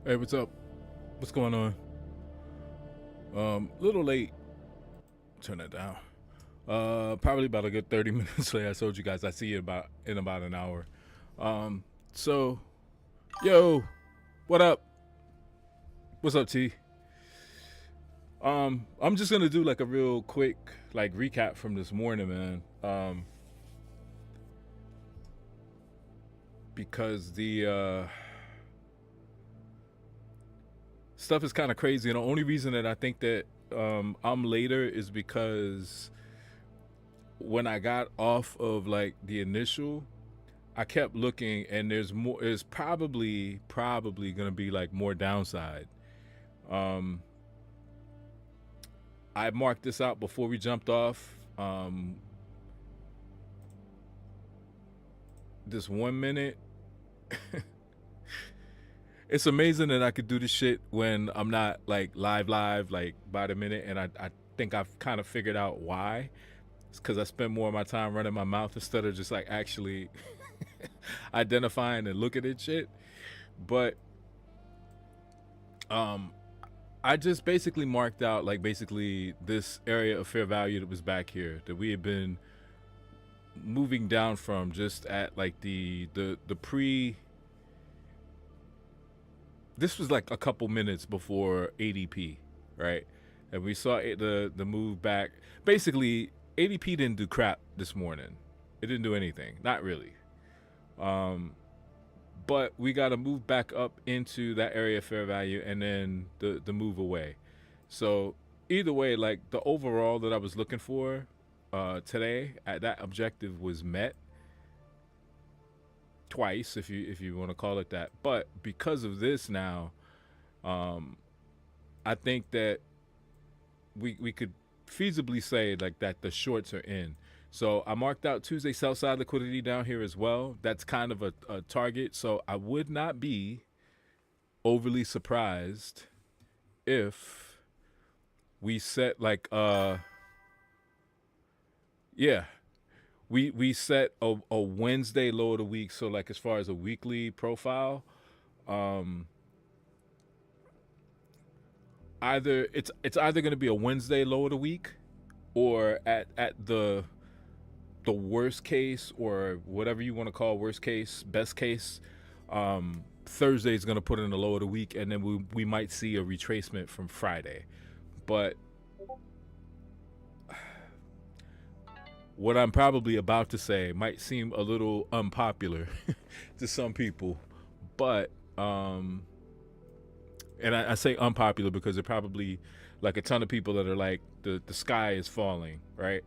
Hey, what's up? What's going on? Little late. Turn that down. Probably about a good 30 minutes late. I told you guys I see you in about an hour. So, yo, what up? What's up, T? I'm just gonna do like a real quick like recap from this morning, man. Because the stuff is kind of crazy, and the only reason that I think that I'm later is because when I got off of like the initial, I kept looking, and there's more. There's probably gonna be like more downside. I marked this out before we jumped off. This 1 minute. It's amazing that I could do this shit when I'm not like live like by the minute, and I think I've kind of figured out why. It's because I spend more of my time running my mouth instead of just like actually identifying and looking at shit. But I just basically marked out like basically this area of fair value that was back here that we had been moving down from, just at like the pre. This was like a couple minutes before ADP, right? And we saw the move back. Basically, ADP didn't do crap this morning. It didn't do anything, not really. But we got to move back up into that area of fair value, and then the move away. So either way, like the overall that I was looking for today, at that objective was met twice, if you want to call it that. But because of this now, I think that we could feasibly say like that the shorts are in. So I marked out Tuesday sell side liquidity down here as well. That's kind of a target. So I would not be overly surprised if we set like we set a Wednesday low of the week. So like as far as a weekly profile, either it's either going to be a Wednesday low of the week, or at the worst case, or whatever you want to call worst case, best case, Thursday is going to put in the low of the week, and then we might see a retracement from Friday. But what I'm probably about to say might seem a little unpopular to some people, but and I say unpopular because there are probably like a ton of people that are like the sky is falling, right?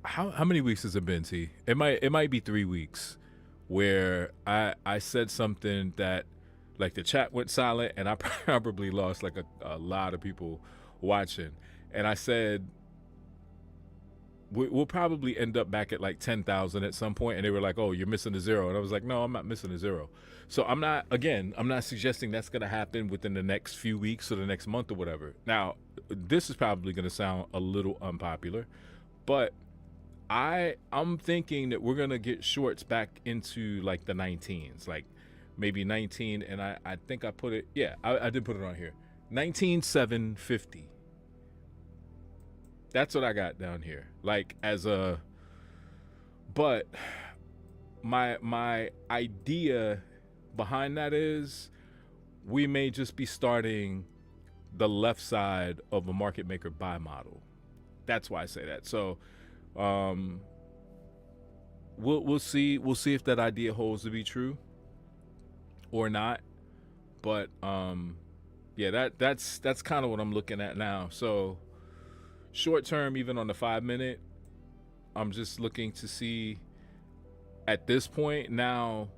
How many weeks has it been, T? It might be 3 weeks where I said something that like the chat went silent, and I probably lost like a lot of people watching. And I said we'll probably end up back at like 10,000 at some point, and they were like, "Oh, you're missing a zero," and I was like, "No, I'm not missing a zero." So I'm not suggesting that's gonna happen within the next few weeks or the next month or whatever. Now, this is probably gonna sound a little unpopular, but I'm thinking that we're gonna get shorts back into like the 19s, like maybe 19, and I think I put it, yeah, I did put it on here, 19,750. That's what I got down here, like as a. But my idea behind that is we may just be starting the left side of a market maker buy model. That's why I say that. So we'll see if that idea holds to be true or not. But yeah, that's kind of what I'm looking at now. So short term, even on the 5 minute, I'm just looking to see at this point now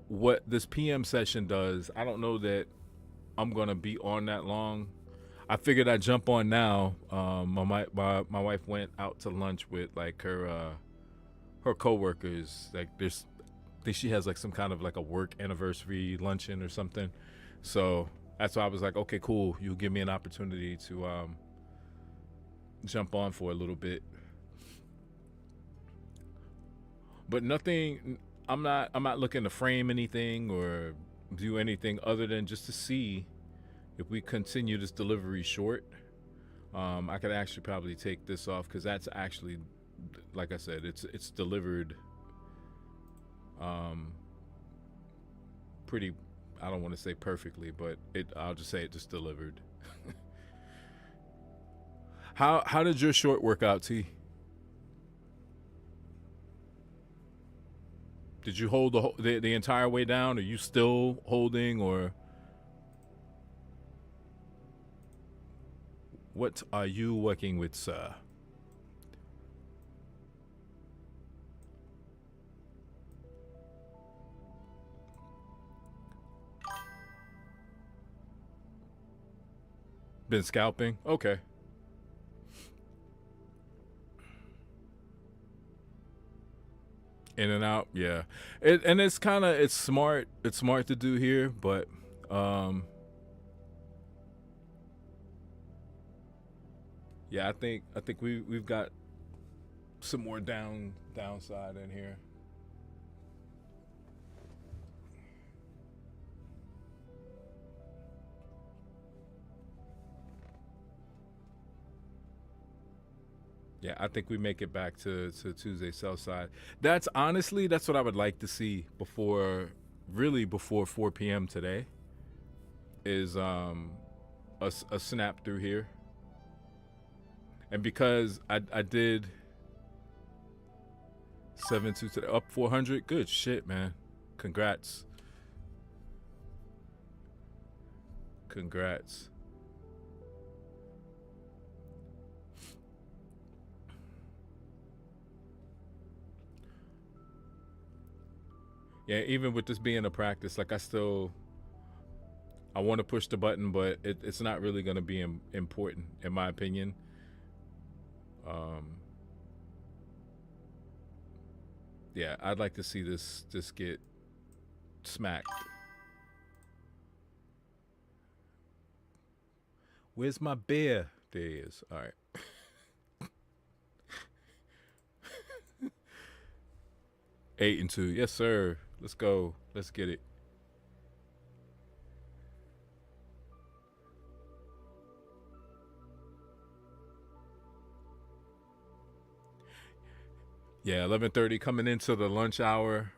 what this PM session does. I don't know that I'm gonna be on that long. I figured I'd jump on now. My wife went out to lunch with like her coworkers. Like I think she has like some kind of like a work anniversary luncheon or something. So that's why I was like, okay, cool. You'll give me an opportunity to jump on for a little bit. But nothing I'm not looking to frame anything or do anything other than just to see if we continue this delivery short. I could actually probably take this off because that's actually, like I said, it's delivered pretty, I don't want to say perfectly, but I'll just say it just delivered. How did your short work out, T? Did you hold the entire way down? Are you still holding, or what are you working with, sir? Been scalping? Okay. In and out, yeah. And it's kind of, it's smart to do here, but yeah, I think we've got some more downside in here. Yeah, I think we make it back to Tuesday sell side. That's honestly, that's what I would like to see before 4 p.m. today is a snap through here. And because I did 7-2 today, up 400, good shit, man. Congrats. Yeah, even with this being a practice, like I want to push the button, but it's not really going to be important, in my opinion. Yeah, I'd like to see this get smacked. Where's my bear? There he is. All right. Eight and 2. Yes, sir. Let's go. Let's get it. Yeah, 11:30 coming into the lunch hour.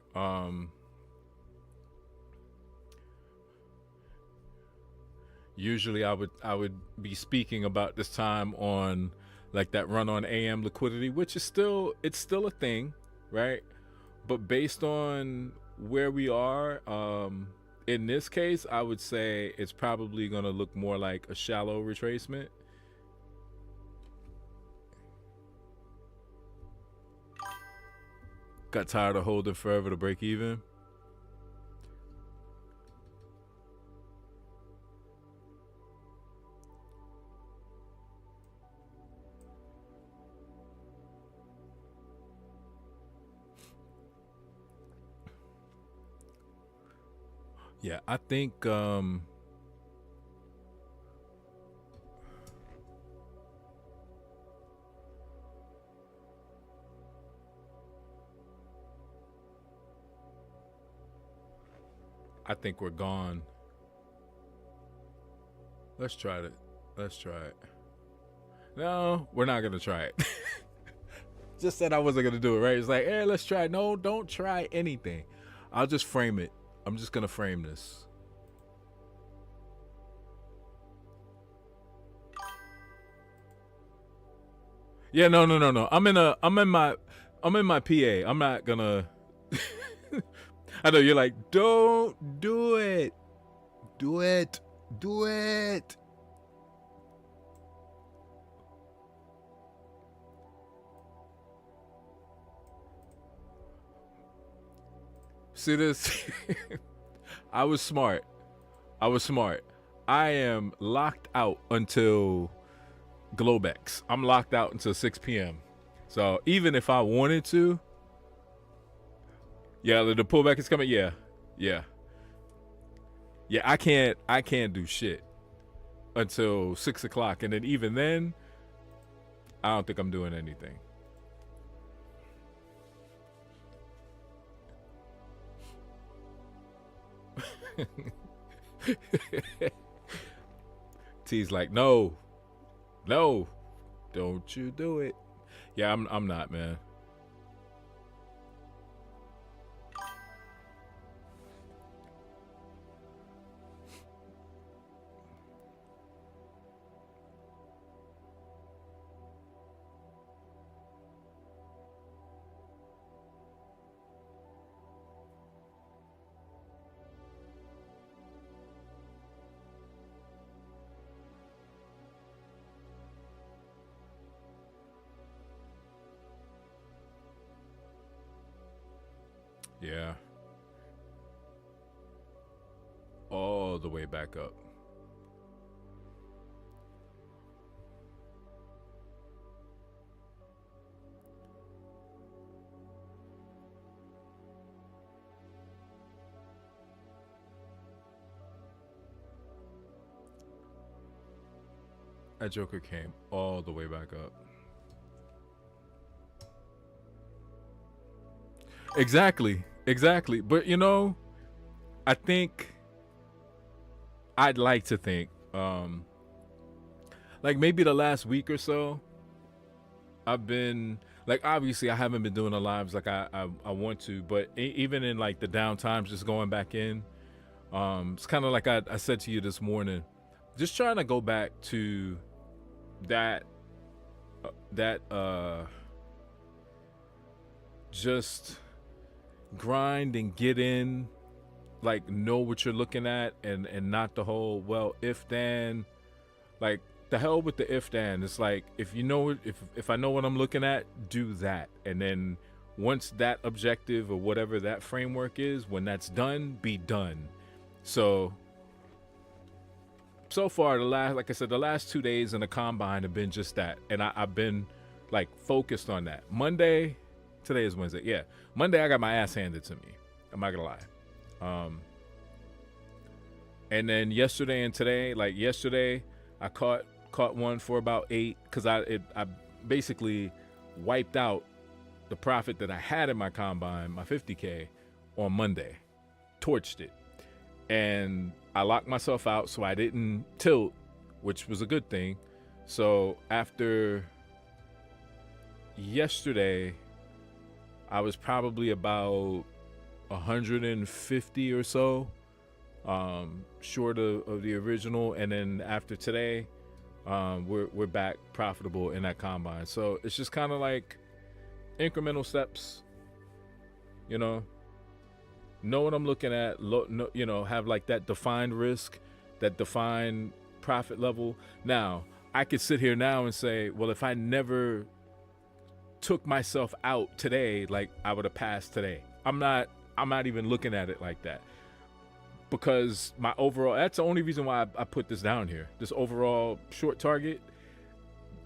Usually I would be speaking about this time on like that run on AM liquidity, which is still a thing, right? But based on where we are, in this case, I would say it's probably going to look more like a shallow retracement. Got tired of holding forever to break even. Yeah, I think we're gone. Let's try it. No, we're not gonna try it. Just said I wasn't gonna do it, right? It's like, hey, let's try it. No, don't try anything. I'll just frame it. I'm just gonna frame this. Yeah, no. I'm in my PA. I'm not gonna. I know you're like, don't do it. Do it. See this? I was smart. I am locked out until Globex. I'm locked out until 6 p.m. So even if I wanted to, yeah, the pullback is coming. Yeah. I can't do shit until 6 o'clock, and then even then, I don't think I'm doing anything. T's like, no, don't you do it. Yeah, I'm not, man. Yeah. All the way back up. That Joker came all the way back up. Exactly. But you know, I think I'd like to think, like maybe the last week or so, I've been like, obviously I haven't been doing the lives like I want to, but even in like the down times, just going back in, it's kind of like I said to you this morning, just trying to go back to that just grind and get in, like know what you're looking at, and not the whole, well, if then, like the hell with the if then. It's like, if you know, if I know what I'm looking at, do that, and then once that objective or whatever that framework is, when that's done, be done. So far, like I said, the last 2 days in the combine have been just that, and I've been like focused on that. Today is Wednesday. Yeah, Monday I got my ass handed to me. I'm not gonna lie. And then yesterday and today, like yesterday, I caught one for about 8, because I basically wiped out the profit that I had in my combine, my 50K, on Monday, torched it, and I locked myself out so I didn't tilt, which was a good thing. So after yesterday, I was probably about 150 or so short of the original, and then after today, we're back profitable in that combine. So it's just kind of like incremental steps, you know what I'm looking at, have like that defined risk, that defined profit level. Now I could sit here now and say, well, if I never took myself out today, like I would have passed today. I'm not even looking at it like that, because my overall, that's the only reason why I put this down here, this overall short target.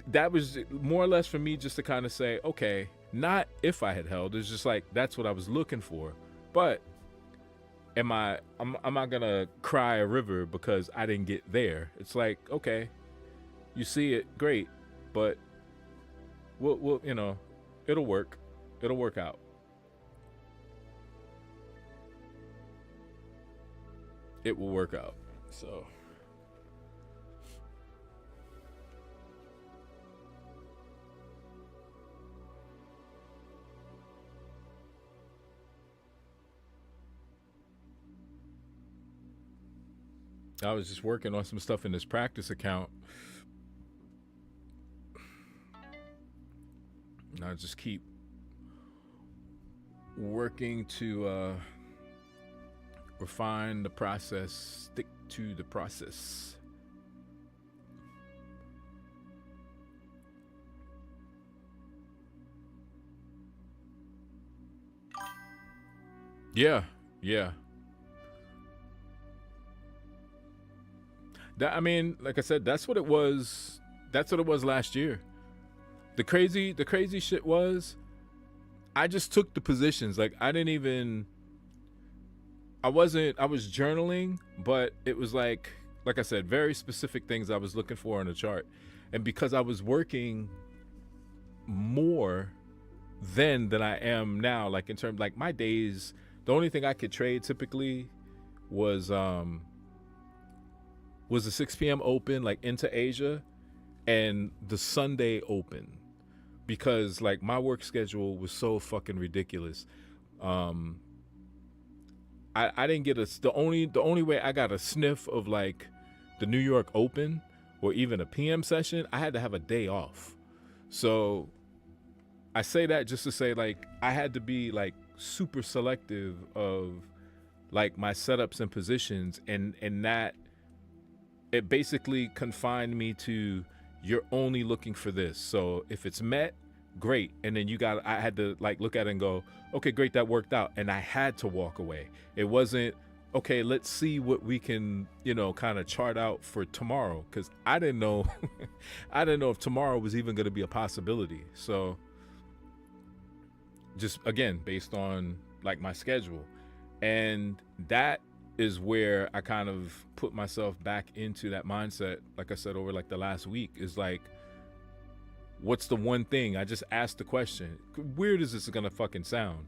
That was more or less for me just to kind of say, okay, not if I had held, it's just like, that's what I was looking for. But I'm not gonna cry a river because I didn't get there. It's like, okay, you see it, great, but we'll it'll work out. It will work out. So I was just working on some stuff in this practice account. And I just keep working to refine the process, stick to the process. Yeah. That, I mean, like I said, that's what it was. That's what it was last year. The crazy shit was, I just took the positions. Like I was journaling, but it was like I said, very specific things I was looking for on the chart. And because I was working more then than I am now, like in terms, like my days, the only thing I could trade typically was the 6 p.m. open, like into Asia, and the Sunday open, because like my work schedule was so fucking ridiculous. I didn't get the only way I got a sniff of like the New York Open or even a PM session, I had to have a day off. So I say that just to say, like, I had to be like super selective of like my setups and positions, and that it basically confined me to, you're only looking for this. So if it's met, great. And then I had to like look at it and go, okay, great, that worked out. And I had to walk away. It wasn't, okay, let's see what we can, kind of chart out for tomorrow. Cause I didn't know, I didn't know if tomorrow was even going to be a possibility. So just again, based on like my schedule, and that is where I kind of put myself back into that mindset. Like I said, over like the last week, is like, what's the one thing? I just asked the question. Weird as this is gonna fucking sound,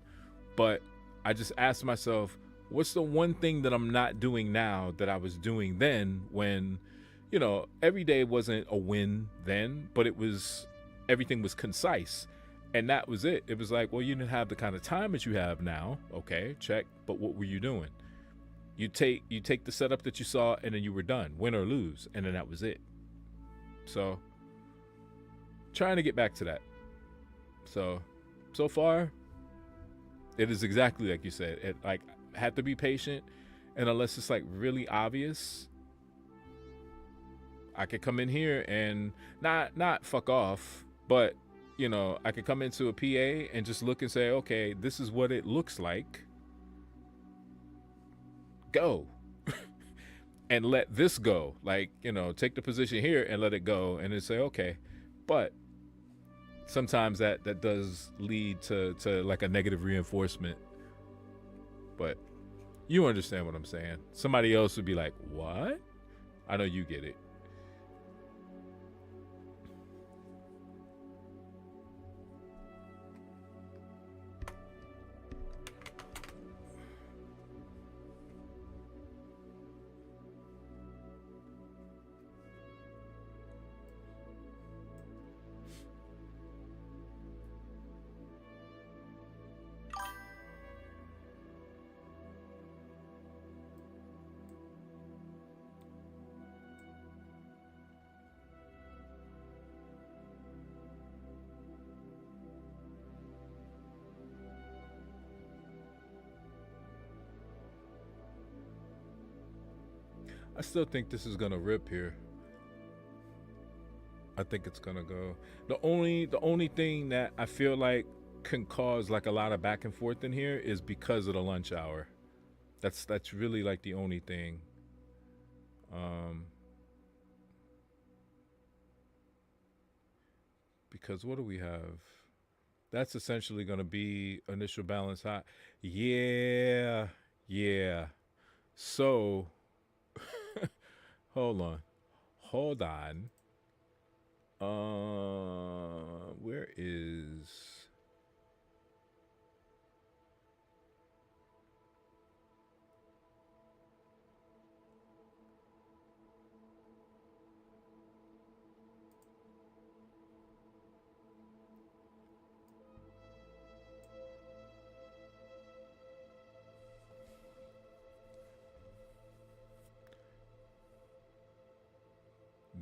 but I just asked myself, what's the one thing that I'm not doing now that I was doing then, when, every day wasn't a win then, but everything was concise. And that was it. It was like, well, you didn't have the kind of time that you have now. Okay, check. But what were you doing? You take the setup that you saw, and then you were done, win or lose, and then that was it. So trying to get back to that. So far, it is exactly like you said. It like had to be patient, and unless it's like really obvious, I could come in here and not fuck off, but I could come into a PA and just look and say, okay, this is what it looks like. Go. And let this go. Like, take the position here and let it go, and then say, okay. But sometimes that does lead to like a negative reinforcement. But you understand what I'm saying. Somebody else would be like, what? I know you get it. I still think this is gonna rip here. I think it's gonna go. The only thing that I feel like can cause like a lot of back and forth in here is because of the lunch hour. That's really like the only thing. Because what do we have? That's essentially gonna be initial balance high. Yeah. So hold on. Where is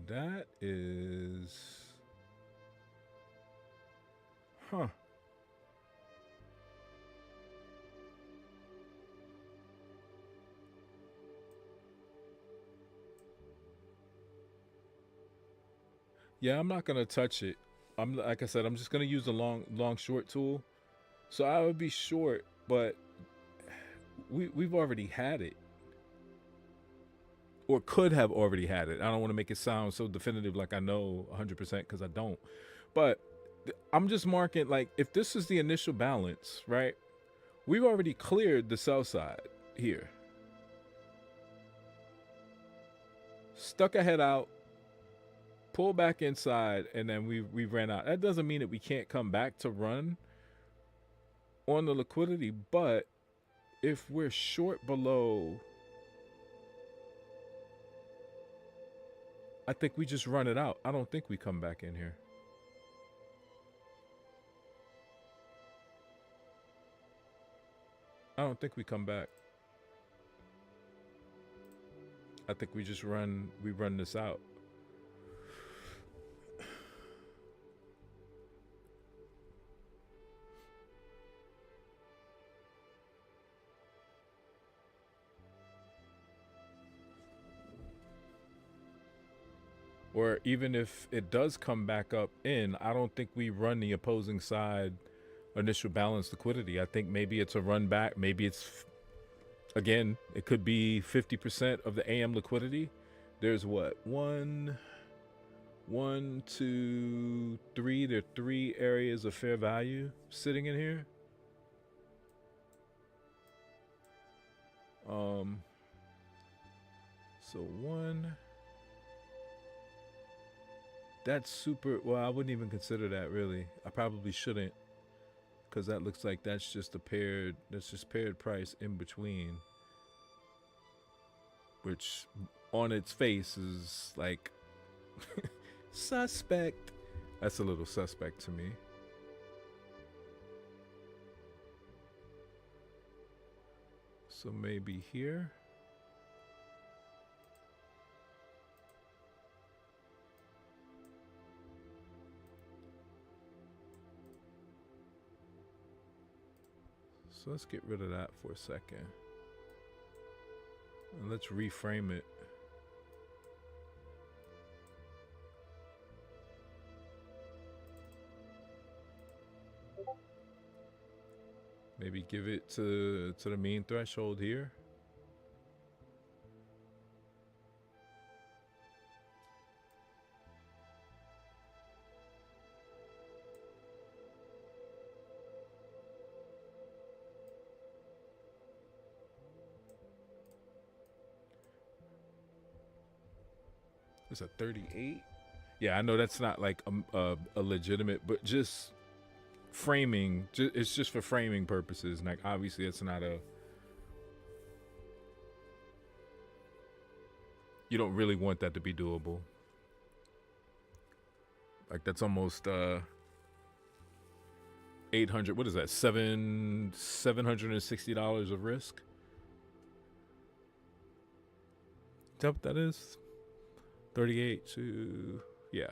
that is, huh. Yeah, I'm not gonna touch it. I'm like I said, I'm just gonna use the long short tool. So I would be short, but we've already had it, or could have already had it. I don't want to make it sound so definitive like I know 100%, because I don't. But I'm just marking, like, if this is the initial balance, right? We've already cleared the sell side here. Stuck a head out, pull back inside, and then we ran out. That doesn't mean that we can't come back to run on the liquidity, but if we're short below I think we just run it out. I don't think we come back in here. I don't think we come back. I think we just run this out. Or even if it does come back up in, I don't think we run the opposing side initial balance liquidity. I think maybe it's a run back. Maybe it's, again, it could be 50% of the AM liquidity. There's what? 1, 2, 3. There are 3 areas of fair value sitting in here. So 1. That's super. Well, I wouldn't even consider that really. I probably shouldn't, because that looks like that's just a paired. That's just paired price in between, which on its face is like suspect. That's a little suspect to me. So maybe here. So let's get rid of that for a second. And let's reframe it. Maybe give it to the mean threshold here. It's a 38. Yeah, I know that's not like a legitimate, but just framing. It's just for framing purposes. Like obviously, it's not a. You don't really want that to be doable. Like that's almost 800. What is that? $760 of risk. Is that what that is? 38 to, yeah.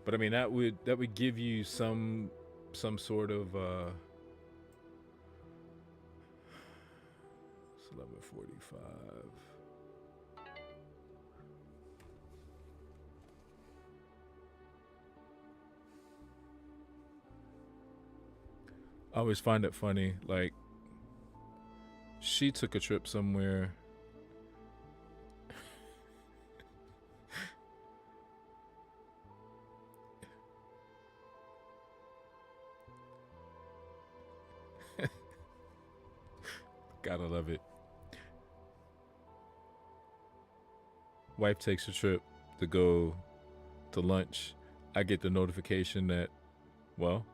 But I mean, that would give you some sort of it's 11:45. I always find it funny, like she took a trip somewhere. Gotta love it. Wife takes a trip to go to lunch. I get the notification that, well,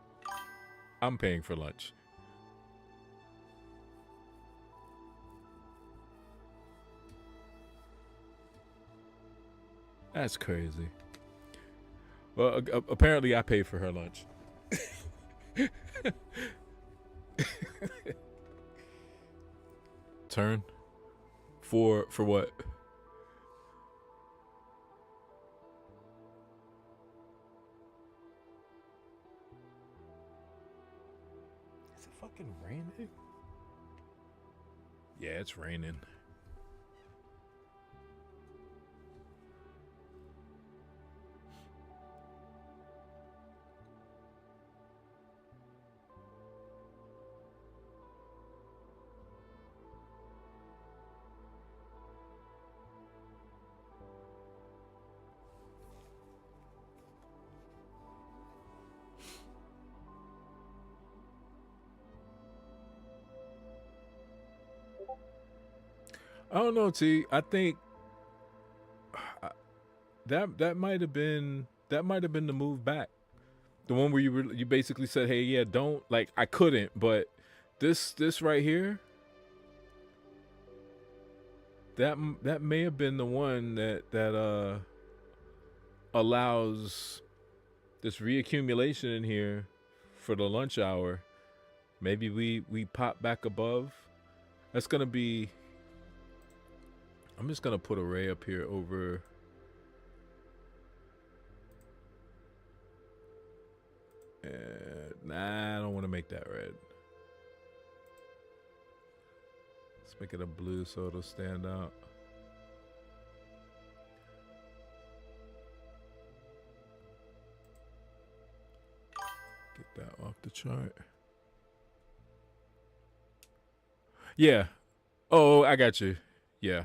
I'm paying for lunch. That's crazy. Well, apparently I pay for her lunch. Turn? For what? Is it fucking raining? Yeah, it's raining. I don't know, T. I think that might have been the move back. The one where you basically said, "Hey, yeah, don't like." I couldn't, but this right here, that may have been the one that allows this reaccumulation in here for the lunch hour. Maybe we pop back above. That's gonna be. I'm just gonna put a ray up here over. Nah, I don't want to make that red. Let's make it a blue so it'll stand out. Get that off the chart. Yeah. Oh, I got you. Yeah.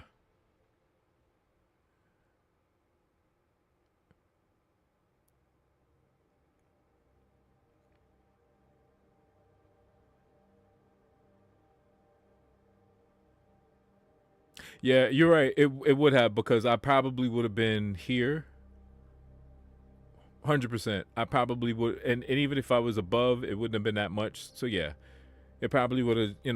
Yeah, you're right. It would have, because I probably would have been here. 100%. I probably would, and even if I was above, it wouldn't have been that much. So yeah, it probably would have, it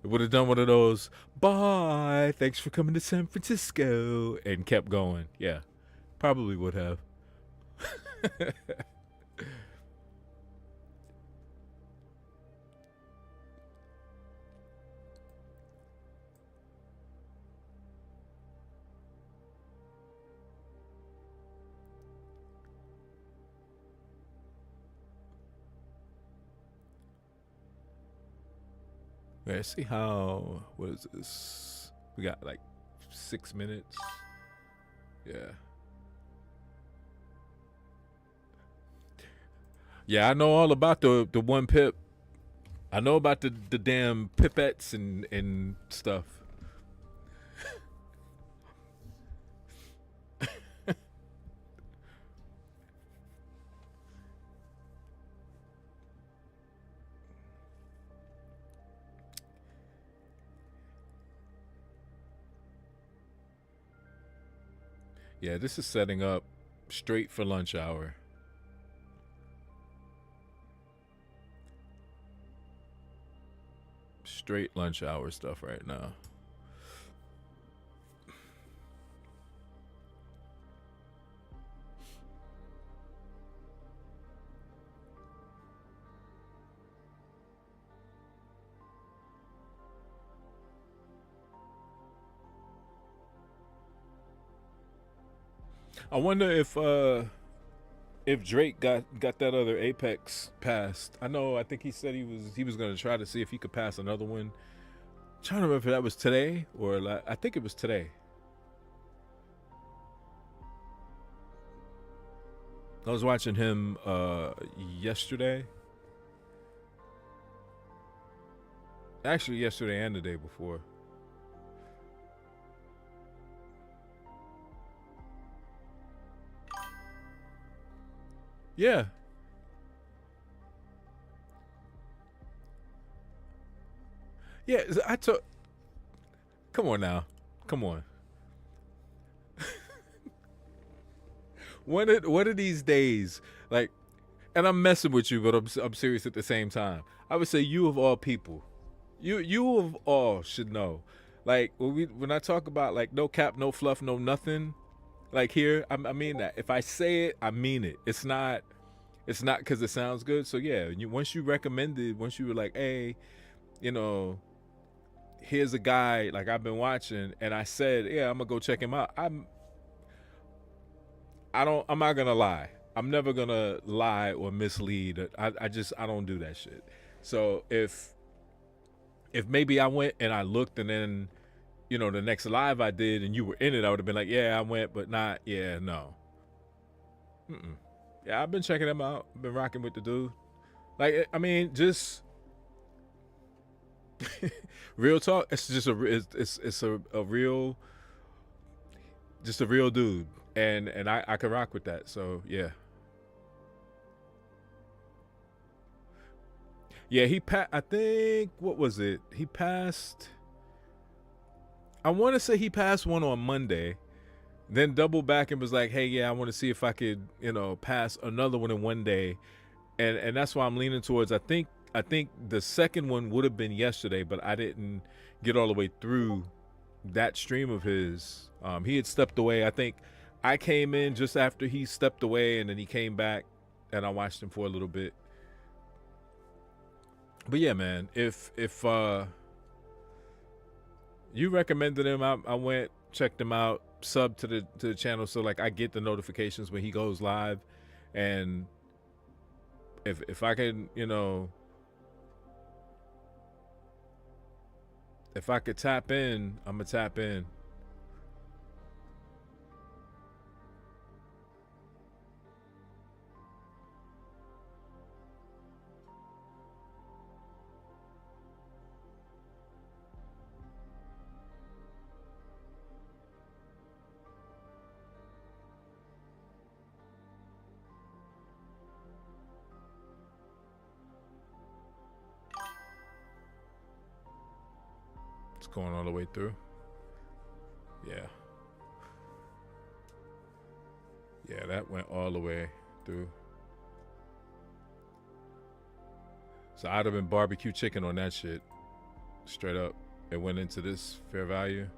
would have done one of those, bye, thanks for coming to San Francisco, and kept going. Yeah, probably would have. Let's see what is this? We got like 6 minutes. Yeah. Yeah, I know all about the 1 pip. I know about the damn pipettes and stuff. Yeah, this is setting up straight for lunch hour. Straight lunch hour stuff right now. I wonder if Drake got that other Apex passed. I think he said he was gonna try to see if he could pass another one. I'm trying to remember if that was today or I think it was today. I was watching him yesterday. Actually, yesterday and the day before. Yeah. Yeah, I took. Come on now. Come on. One of these days, like, and I'm messing with you, but I'm serious at the same time. I would say you of all people, you of all should know. Like when I talk about like no cap, no fluff, no nothing, like here, I mean that. If I say it, I mean it. It's not because it sounds good. So yeah, once you recommended, once you were like, hey, here's a guy like I've been watching, and I said, yeah, I'm gonna go check him out. I'm not gonna lie. I'm never gonna lie or mislead. I don't do that shit. So if maybe I went and I looked, and then the next live I did and you were in it, I would have been like, yeah, I went, but not, yeah, no. Yeah, I've been checking him out. Been rocking with the dude. Like, I mean, just real talk. It's just a real, just a real dude, and I can rock with that. So yeah. Yeah, I think, what was it? He passed. I want to say he passed one on Monday, then doubled back and was like, "Hey, yeah, I want to see if I could, pass another one in one day," and that's why I'm leaning towards. I think the second one would have been yesterday, but I didn't get all the way through that stream of his. He had stepped away. I think I came in just after he stepped away, and then he came back, and I watched him for a little bit. But yeah, man, if you recommended him, I went, checked him out, sub to the channel, so like I get the notifications when he goes live, and if I can, if I could tap in, I'm gonna tap in. It's going all the way through. Yeah. Yeah, that went all the way through. So I'd have been barbecue chicken on that shit. Straight up. It went into this fair value.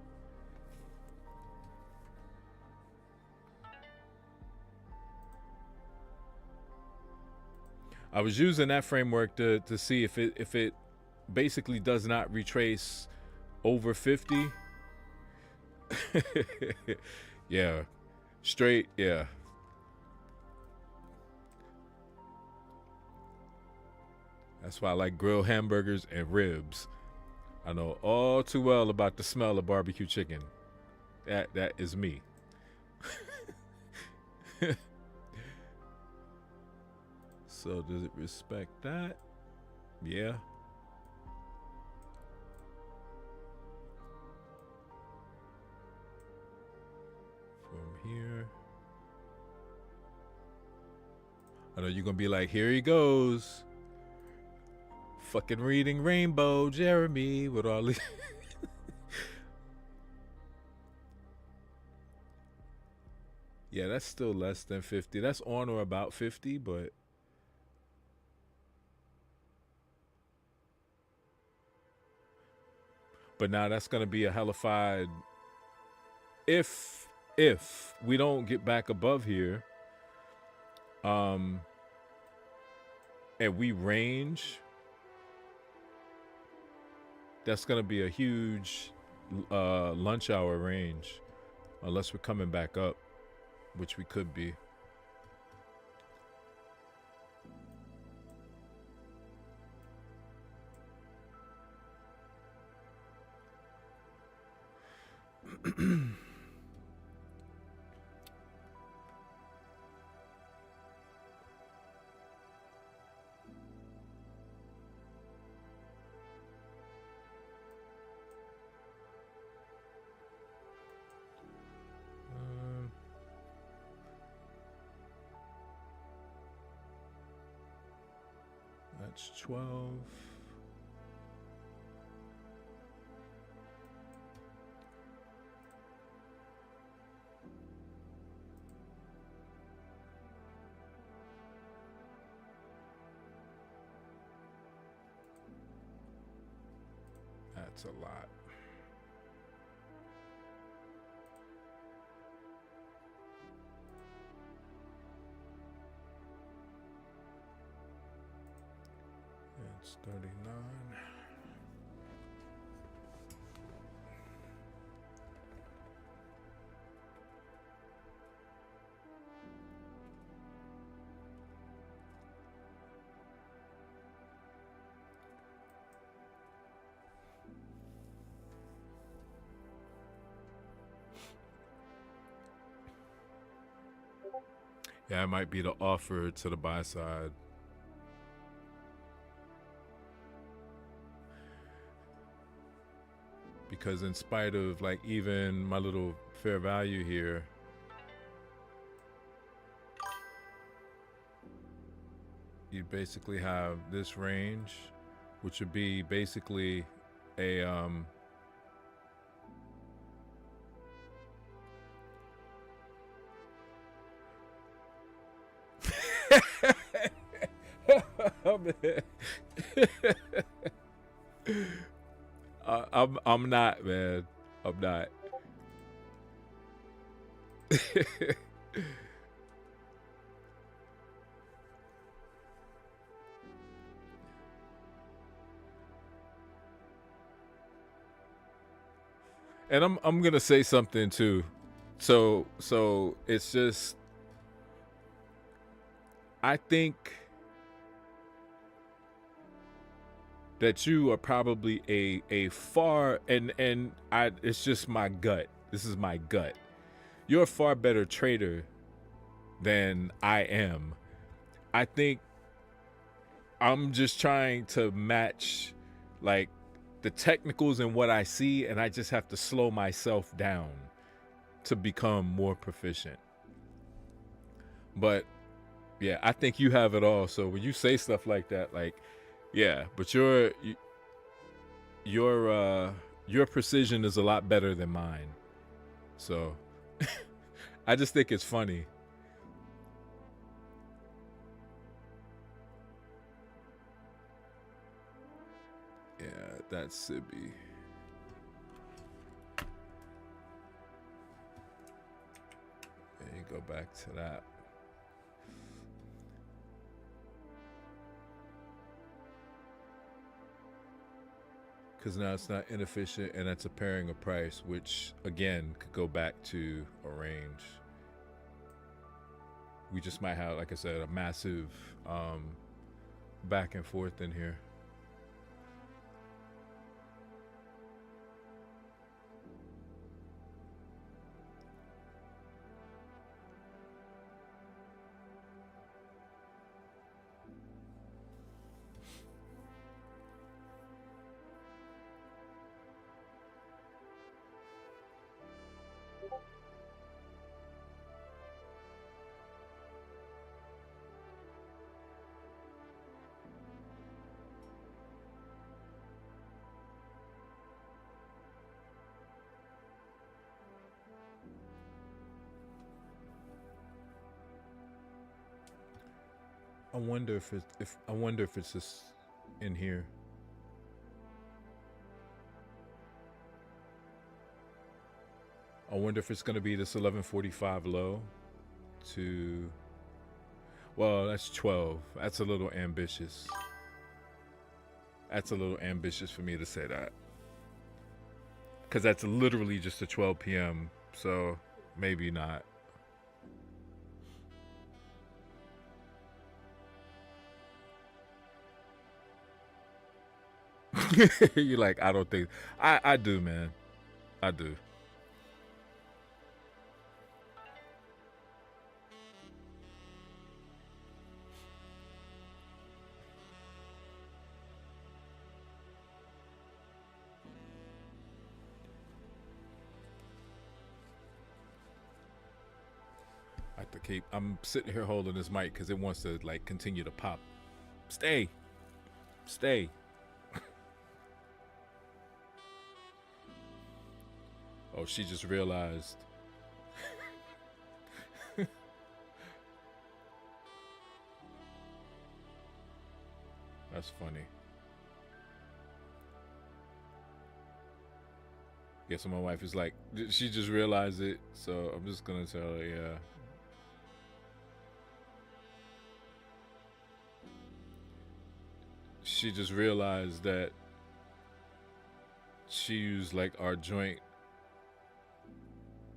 I was using that framework to see if it basically does not retrace over 50. Yeah. Straight, yeah. That's why I like grilled hamburgers and ribs. I know all too well about the smell of barbecue chicken. That is me. So does it respect that? Yeah. From here. I know you're gonna be like, here he goes. Fucking reading Rainbow, Jeremy, with all these. Yeah, that's still less than 50. That's on or about 50, but now that's gonna be a hellified. If we don't get back above here, and we range, that's gonna be a huge lunch hour range, unless we're coming back up, which we could be. That's 12. That's a lot. It's 39. Yeah, it might be the offer to the buy side. Because in spite of like even my little fair value here, you basically have this range which would be basically a I'm not, man. I'm not. And I'm gonna say something too. So it's just, I think that you are probably a far, and I, it's just my gut. This is my gut. You're a far better trader than I am. I think I'm just trying to match like the technicals and what I see, and I just have to slow myself down to become more proficient. But yeah, I think you have it all. So when you say stuff like that, like, yeah, but your precision is a lot better than mine. So I just think it's funny. Yeah, that's Sibby. And you go back to that. Because now it's not inefficient, and that's a pairing of price, which again could go back to a range. We just might have, like I said, a massive back and forth in here. I wonder if it's just in here. I wonder if it's going to be this 1145 low to, well, that's 12. That's a little ambitious. That's a little ambitious for me to say that, because that's literally just a 12 p.m. So maybe not. You're like, I don't think. I do, man. I do. I have to keep. I'm sitting here holding this mic because it wants to like continue to pop. Stay. Stay. Oh, she just realized. That's funny. Yeah, so my wife is like, she just realized it, so I'm just gonna tell her, yeah. She just realized that she used like our joint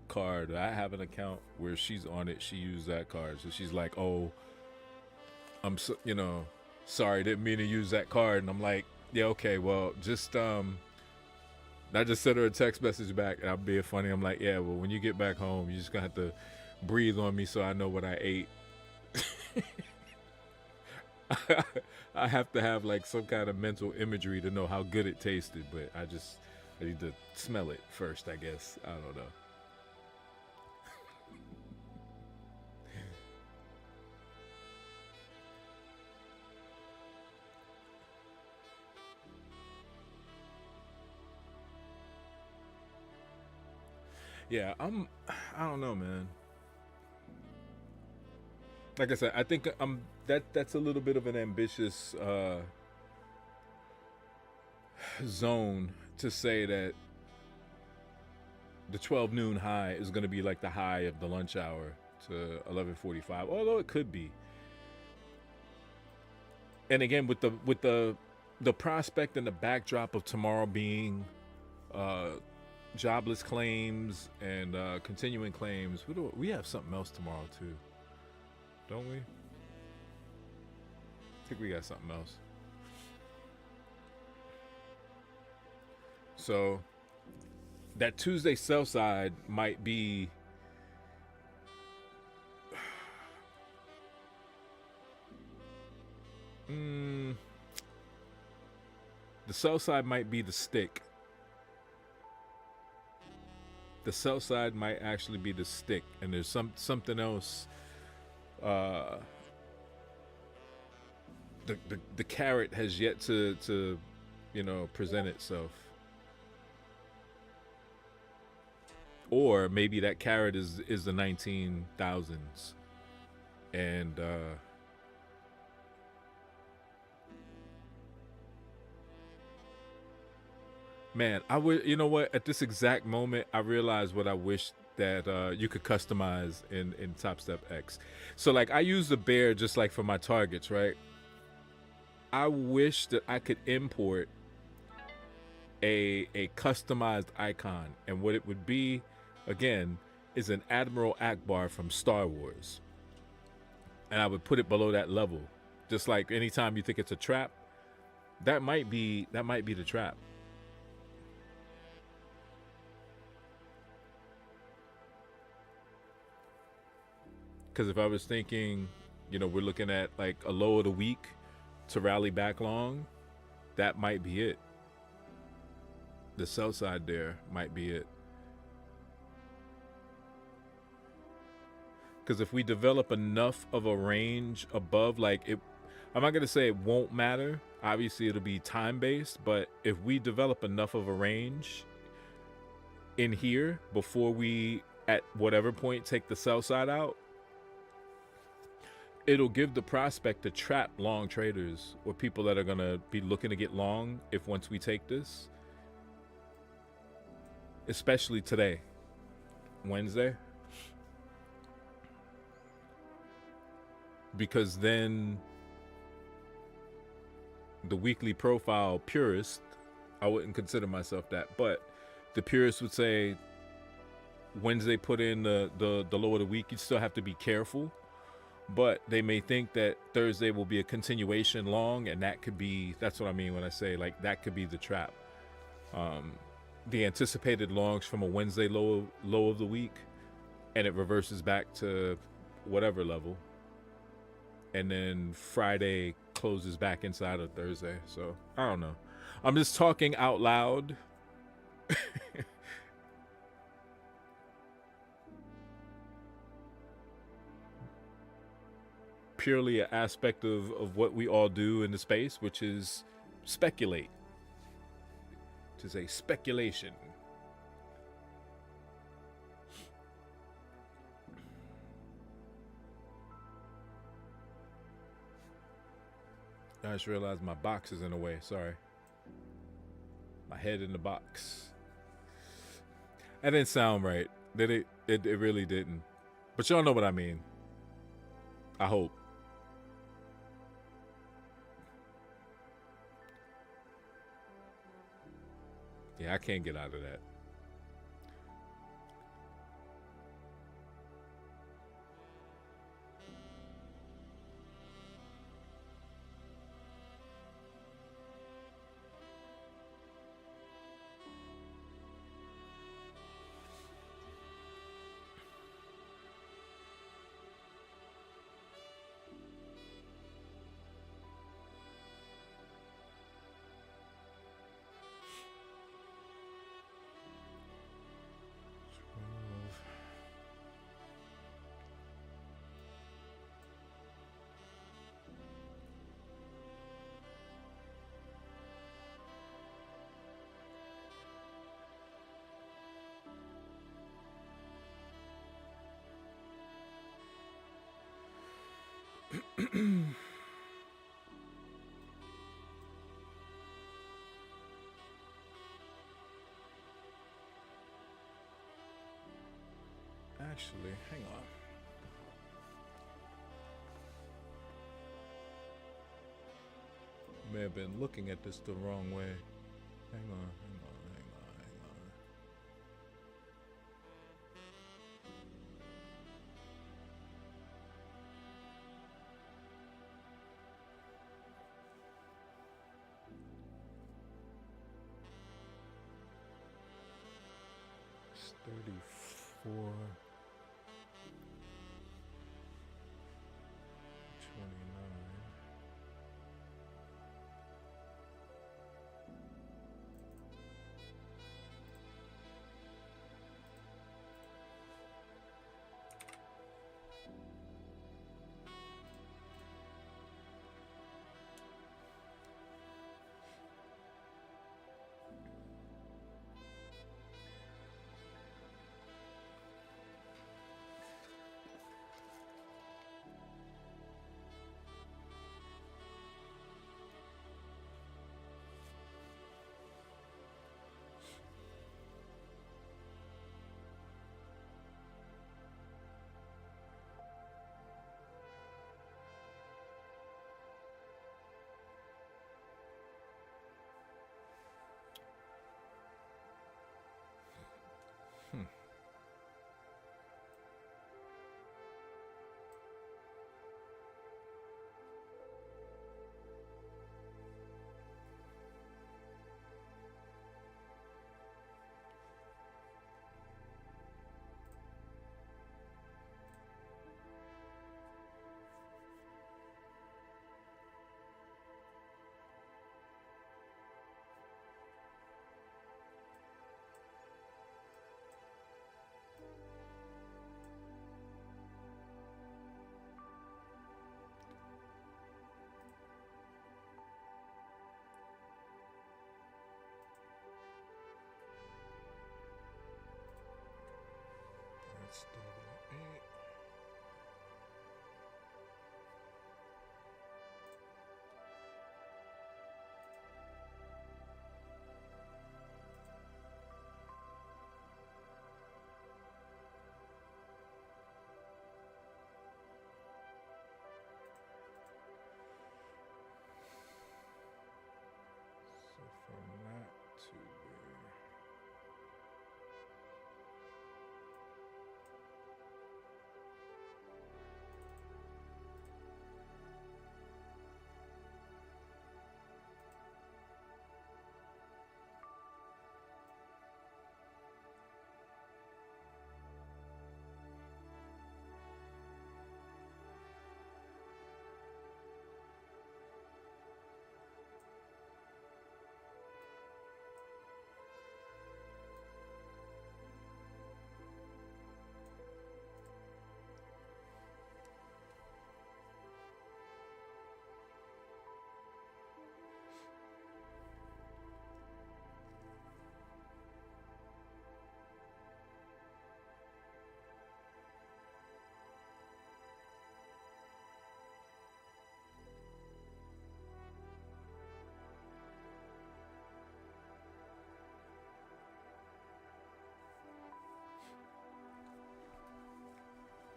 card. I have an account where she's on it. She used that card, so she's like, "Oh, I'm so, sorry, didn't mean to use that card." And I'm like, "Yeah, okay, well, just I just sent her a text message back, and I'm being funny. I'm like, yeah, well, when you get back home, you're just gonna have to breathe on me so I know what I ate." I have to have like some kind of mental imagery to know how good it tasted, but I need to smell it first, I guess. I don't know. Yeah, I don't know, man. Like I said, I think that's a little bit of an ambitious zone to say that the 12 noon high is going to be like the high of the lunch hour to 11:45, although it could be. And again, with the prospect and the backdrop of tomorrow being jobless claims and continuing claims, we have something else tomorrow too, don't we? I think we got something else. So that Tuesday sell side might be the sell side might be the stick. The sell side might actually be the stick, and there's something else. The carrot has yet to present itself. Or maybe that carrot is the 19,000s, and man, I would. You know what? At this exact moment, I realized what I wish that you could customize in Topstep X. So like, I use the bear just like for my targets, right? I wish that I could import a customized icon, and what it would be, again, is an Admiral Akbar from Star Wars, and I would put it below that level. Just like anytime you think it's a trap, that might be the trap. Because if I was thinking, we're looking at like a low of the week to rally back long, that might be it. The sell side there might be it. Because if we develop enough of a range above, like it, I'm not going to say it won't matter. Obviously, it'll be time-based. But if we develop enough of a range in here before we, at whatever point, take the sell side out, it'll give the prospect to trap long traders or people that are going to be looking to get long if once we take this. Especially today, Wednesday. Because then the weekly profile purist, I wouldn't consider myself that, but the purist would say Wednesday put in the low of the week, you still have to be careful. But they may think that Thursday will be a continuation long, and that's what I mean when I say like that could be the trap. The anticipated longs from a Wednesday low of the week, and it reverses back to whatever level, and then Friday closes back inside of Thursday. So I don't know. I'm just talking out loud. Purely an aspect of what we all do in the space, which is speculate. To say speculation. I just realized my box is in the way. Sorry. My head in the box. That didn't sound right. Did it? It really didn't. But y'all know what I mean. I hope. Yeah, I can't get out of that. Actually, hang on. May have been looking at this the wrong way. Hang on. It's 34, 29. That's 38. So from that to there.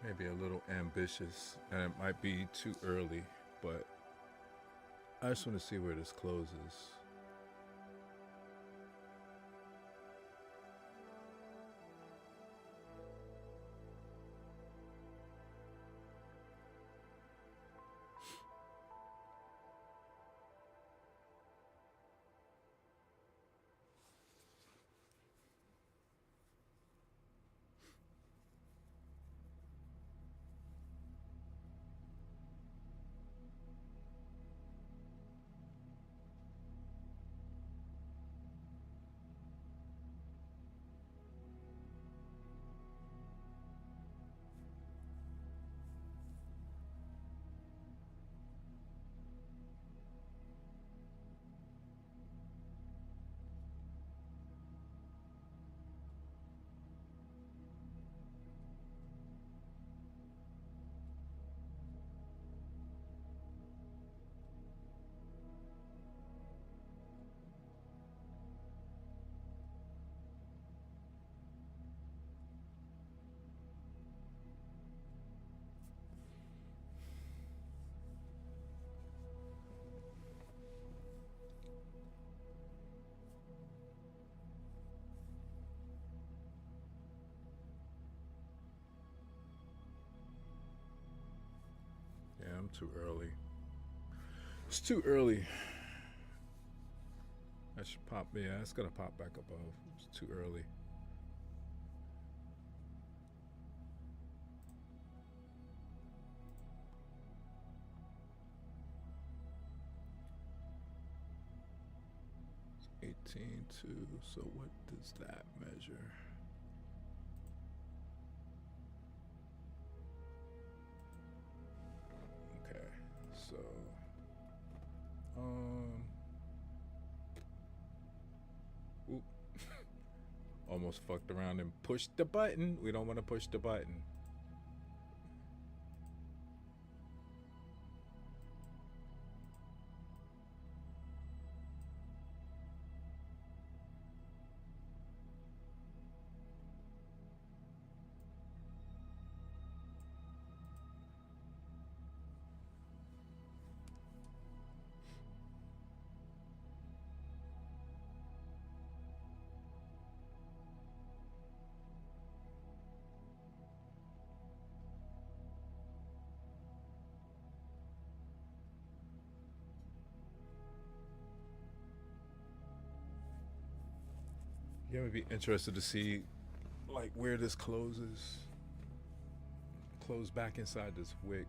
Maybe a little ambitious, and it might be too early, but I just want to see where this closes. Too early. It's too early. That should pop. Yeah, it's gonna pop back above. It's too early. It's 18.2. So what does that measure? Okay, so oop. Almost fucked around and pushed the button. We don't want to push the button. Yeah, I'd be interested to see like where this closes. Close back inside this wick.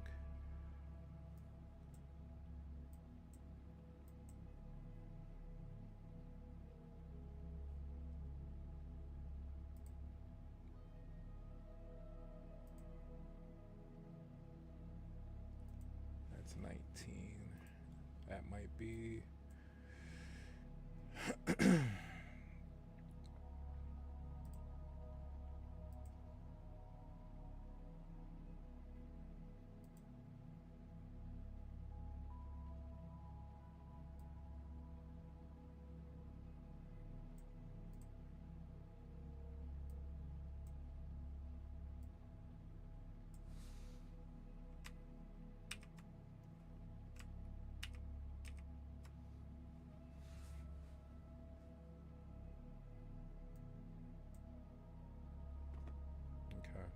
That's 19. That might be okay.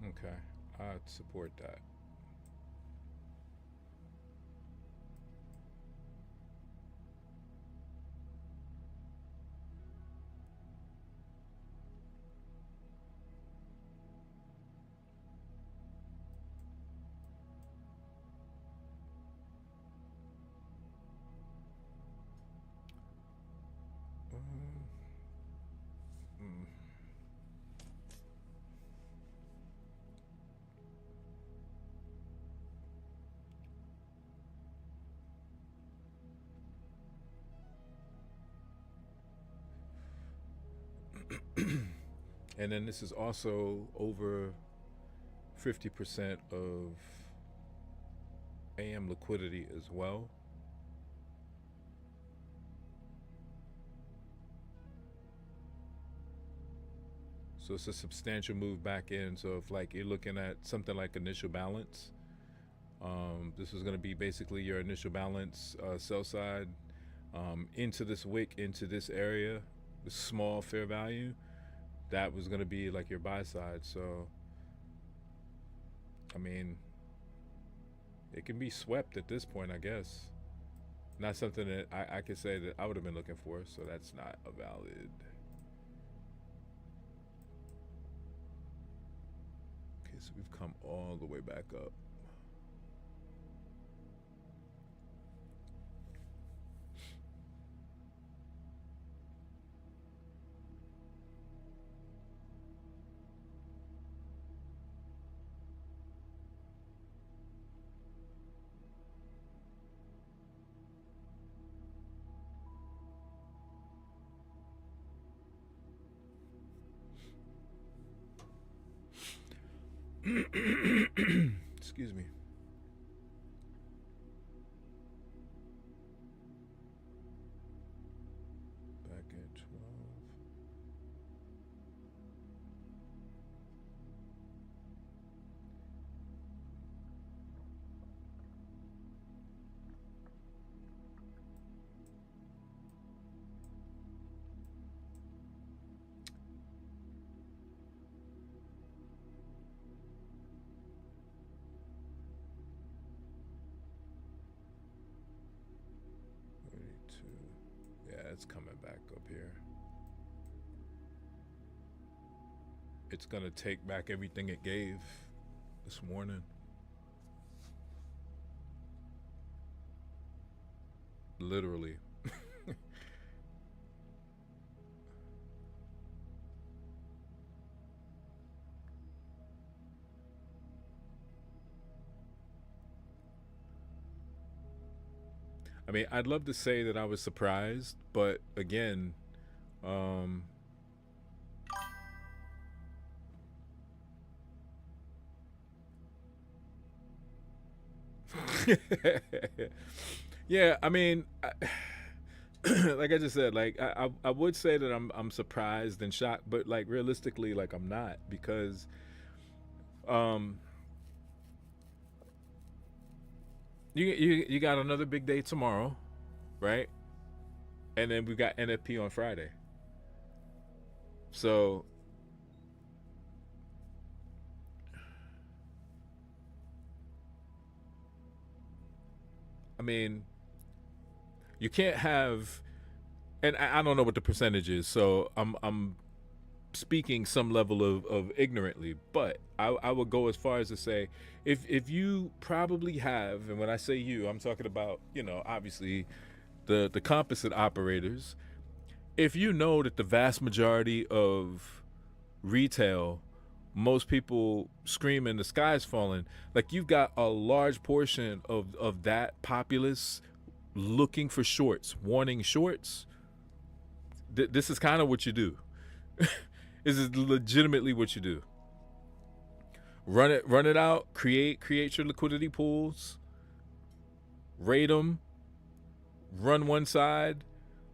Okay, I'd support that. Mm. And then this is also over 50% of AM liquidity as well. So it's a substantial move back in. So if like you're looking at something like initial balance, this is going to be basically your initial balance sell side into this wick, into this area, the small fair value. That was going to be like your buy side. So, I mean, it can be swept at this point, I guess. Not something that I could say that I would have been looking for. So that's not a valid. Okay, so we've come all the way back up. Excuse me. Back at 12. up here. It's gonna take back everything it gave this morning. Literally. I mean, I'd love to say that I was surprised, but again, yeah, I mean, like I just said, like I would say that I'm surprised and shocked, but like realistically, like I'm not, because um you got another big day tomorrow, right? And then we got NFP on Friday. So I mean, you can't have, and I don't know what the percentage is, so I'm speaking some level of ignorantly, but I would go as far as to say, if you probably have, and when I say you, I'm talking about, obviously the composite operators, if you know that the vast majority of retail, most people screaming the sky's falling, like you've got a large portion of that populace looking for shorts, wanting shorts. This is kind of what you do. This is legitimately what you do. Run it out, create your liquidity pools, rate them, run one side,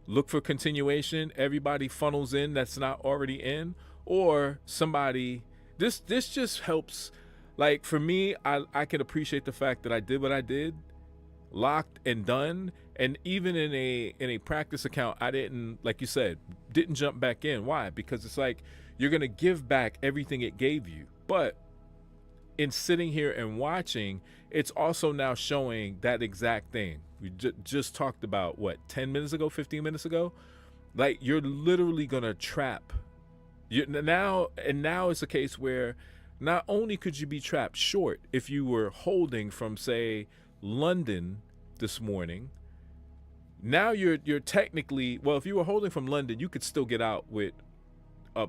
look for continuation, everybody funnels in that's not already in, or somebody, this just helps. Like for me, I can appreciate the fact that I did what I did, locked and done. And even in a practice account, I didn't, like you said, didn't jump back in. Why? Because it's like you're going to give back everything it gave you. But in sitting here and watching, it's also now showing that exact thing. We just talked about, what, 10 minutes ago, 15 minutes ago? Like, you're literally going to trap. Now it's a case where not only could you be trapped short if you were holding from, say, London this morning, now you're technically, well, if you were holding from London, you could still get out with a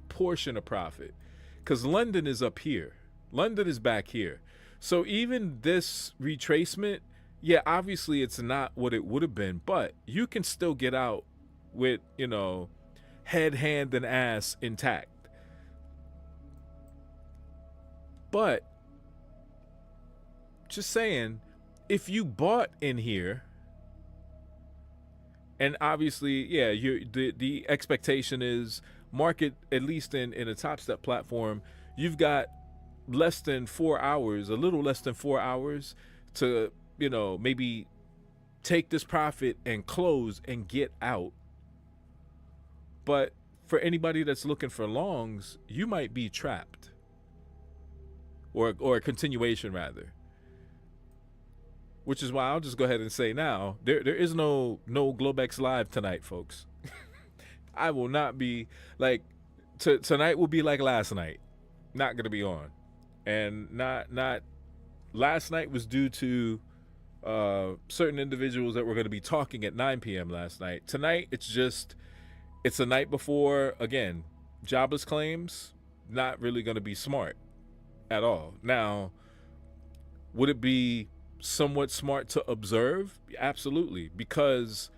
portion of profit, because London is up here. London is back here. So even this retracement, yeah, obviously it's not what it would have been, but you can still get out with, head, hand, and ass intact. But just saying, if you bought in here, and obviously, yeah, the expectation is market, at least in a Topstep platform, you've got less than 4 hours, a little less than 4 hours to, maybe take this profit and close and get out. But for anybody that's looking for longs, you might be trapped, or a continuation rather. Which is why I'll just go ahead and say now, there is no Globex Live tonight, folks. I will not be, like, tonight will be like last night. Not going to be on. And not last night was due to certain individuals that were going to be talking at 9 p.m. last night. Tonight, it's the night before, again, jobless claims, not really going to be smart at all. Now, would it be somewhat smart to observe? Absolutely, because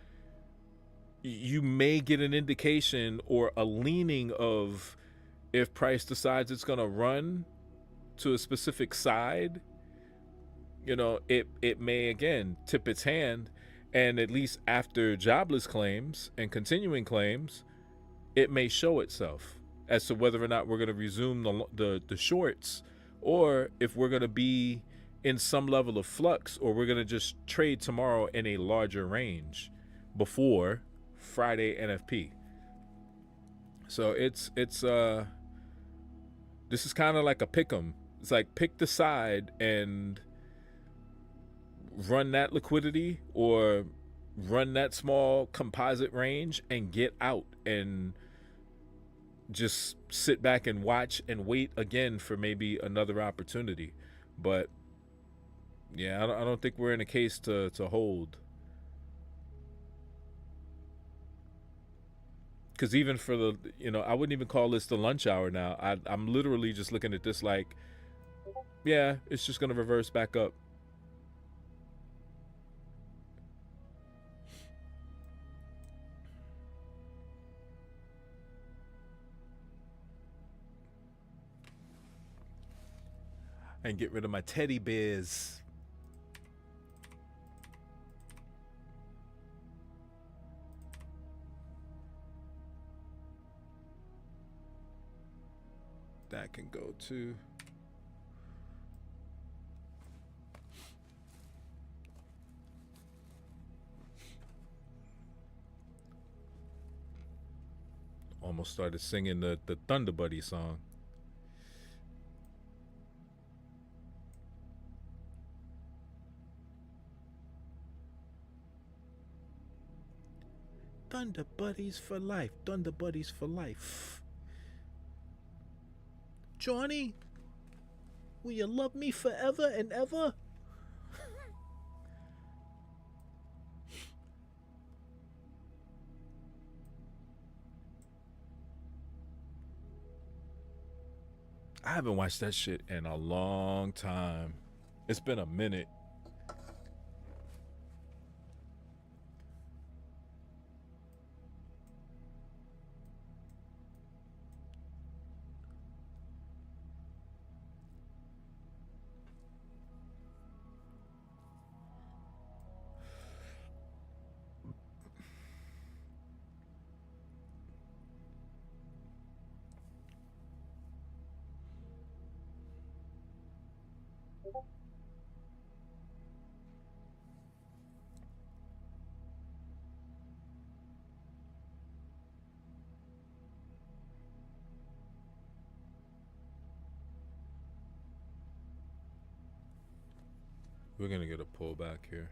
you may get an indication or a leaning of, if price decides it's going to run to a specific side, it may again tip its hand, and at least after jobless claims and continuing claims, it may show itself as to whether or not we're going to resume the shorts, or if we're going to be in some level of flux, or we're going to just trade tomorrow in a larger range before Friday NFP. So it's this is kind of like a pick 'em. It's like pick the side and run that liquidity, or run that small composite range and get out and just sit back and watch and wait again for maybe another opportunity. But yeah, I don't think we're in a case to hold. Because even for the, I wouldn't even call this the lunch hour now. I'm literally just looking at this like, yeah, it's just going to reverse back up. And get rid of my teddy bears. That can go too. Almost started singing the Thunder Buddy song. Thunder Buddies for life. Thunder Buddies for life. Johnny, will you love me forever and ever? I haven't watched that shit in a long time. It's been a minute. We're going to get a pullback here.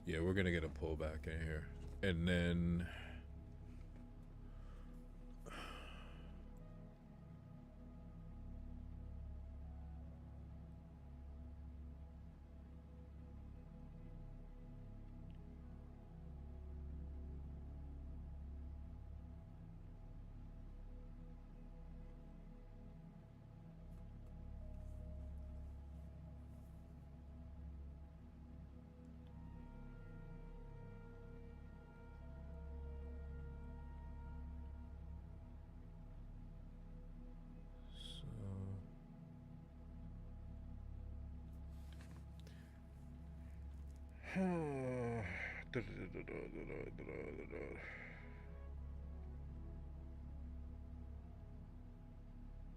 Yeah, we're going to get a pullback in here. And then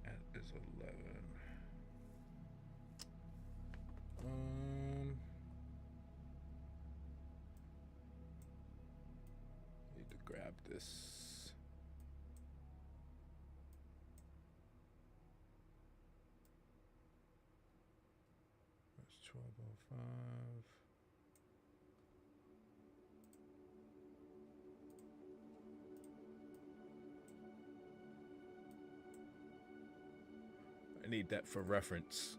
that is 11. Need to grab this. That's 1205. I need that for reference.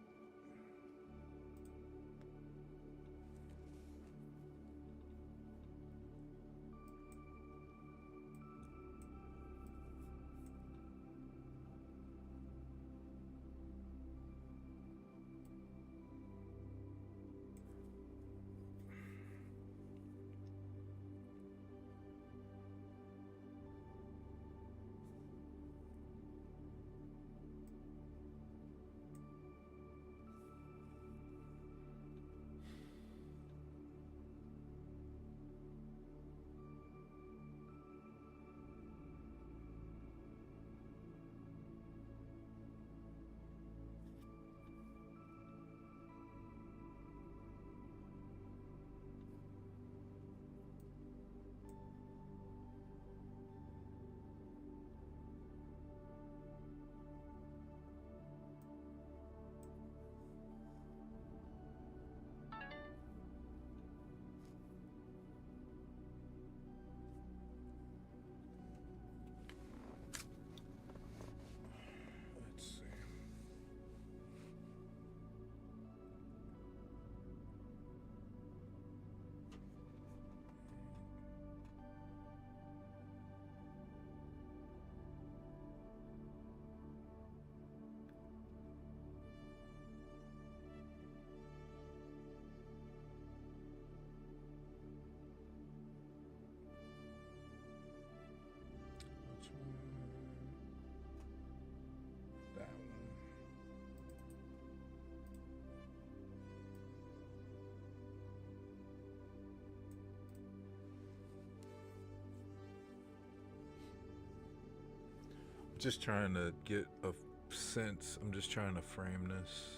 Just trying to get a sense. I'm just trying to frame this.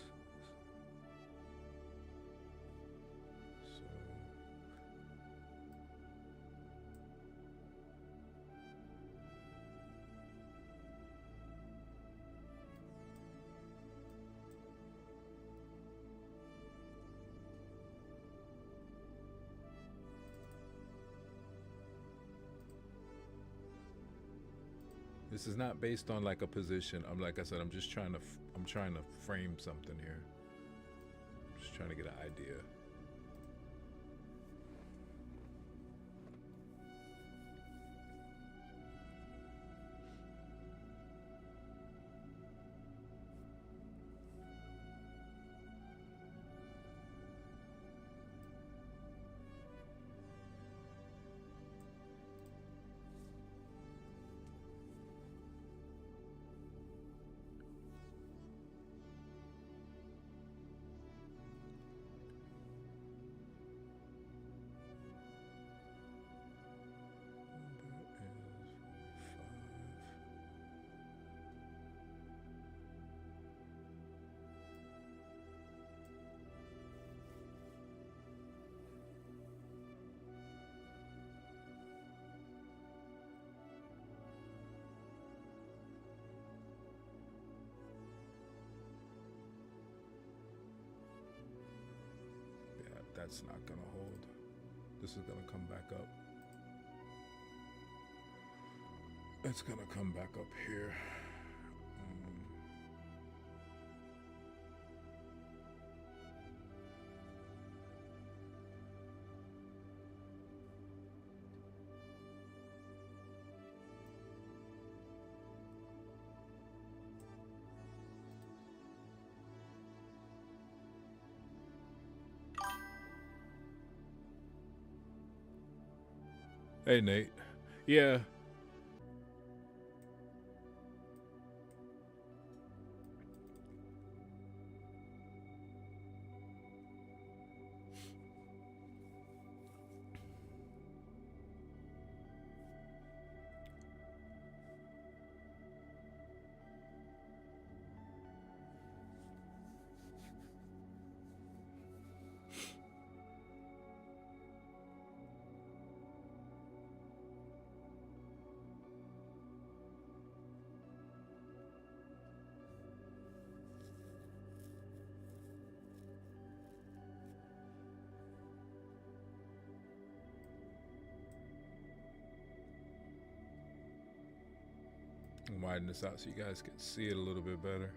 This is not based on like a position. Like I said, I'm trying to frame something here. Just trying to get an idea. That's not gonna hold. This is gonna come back up. It's gonna come back up here. Hey, Nate. Yeah. Widen this out so you guys can see it a little bit better.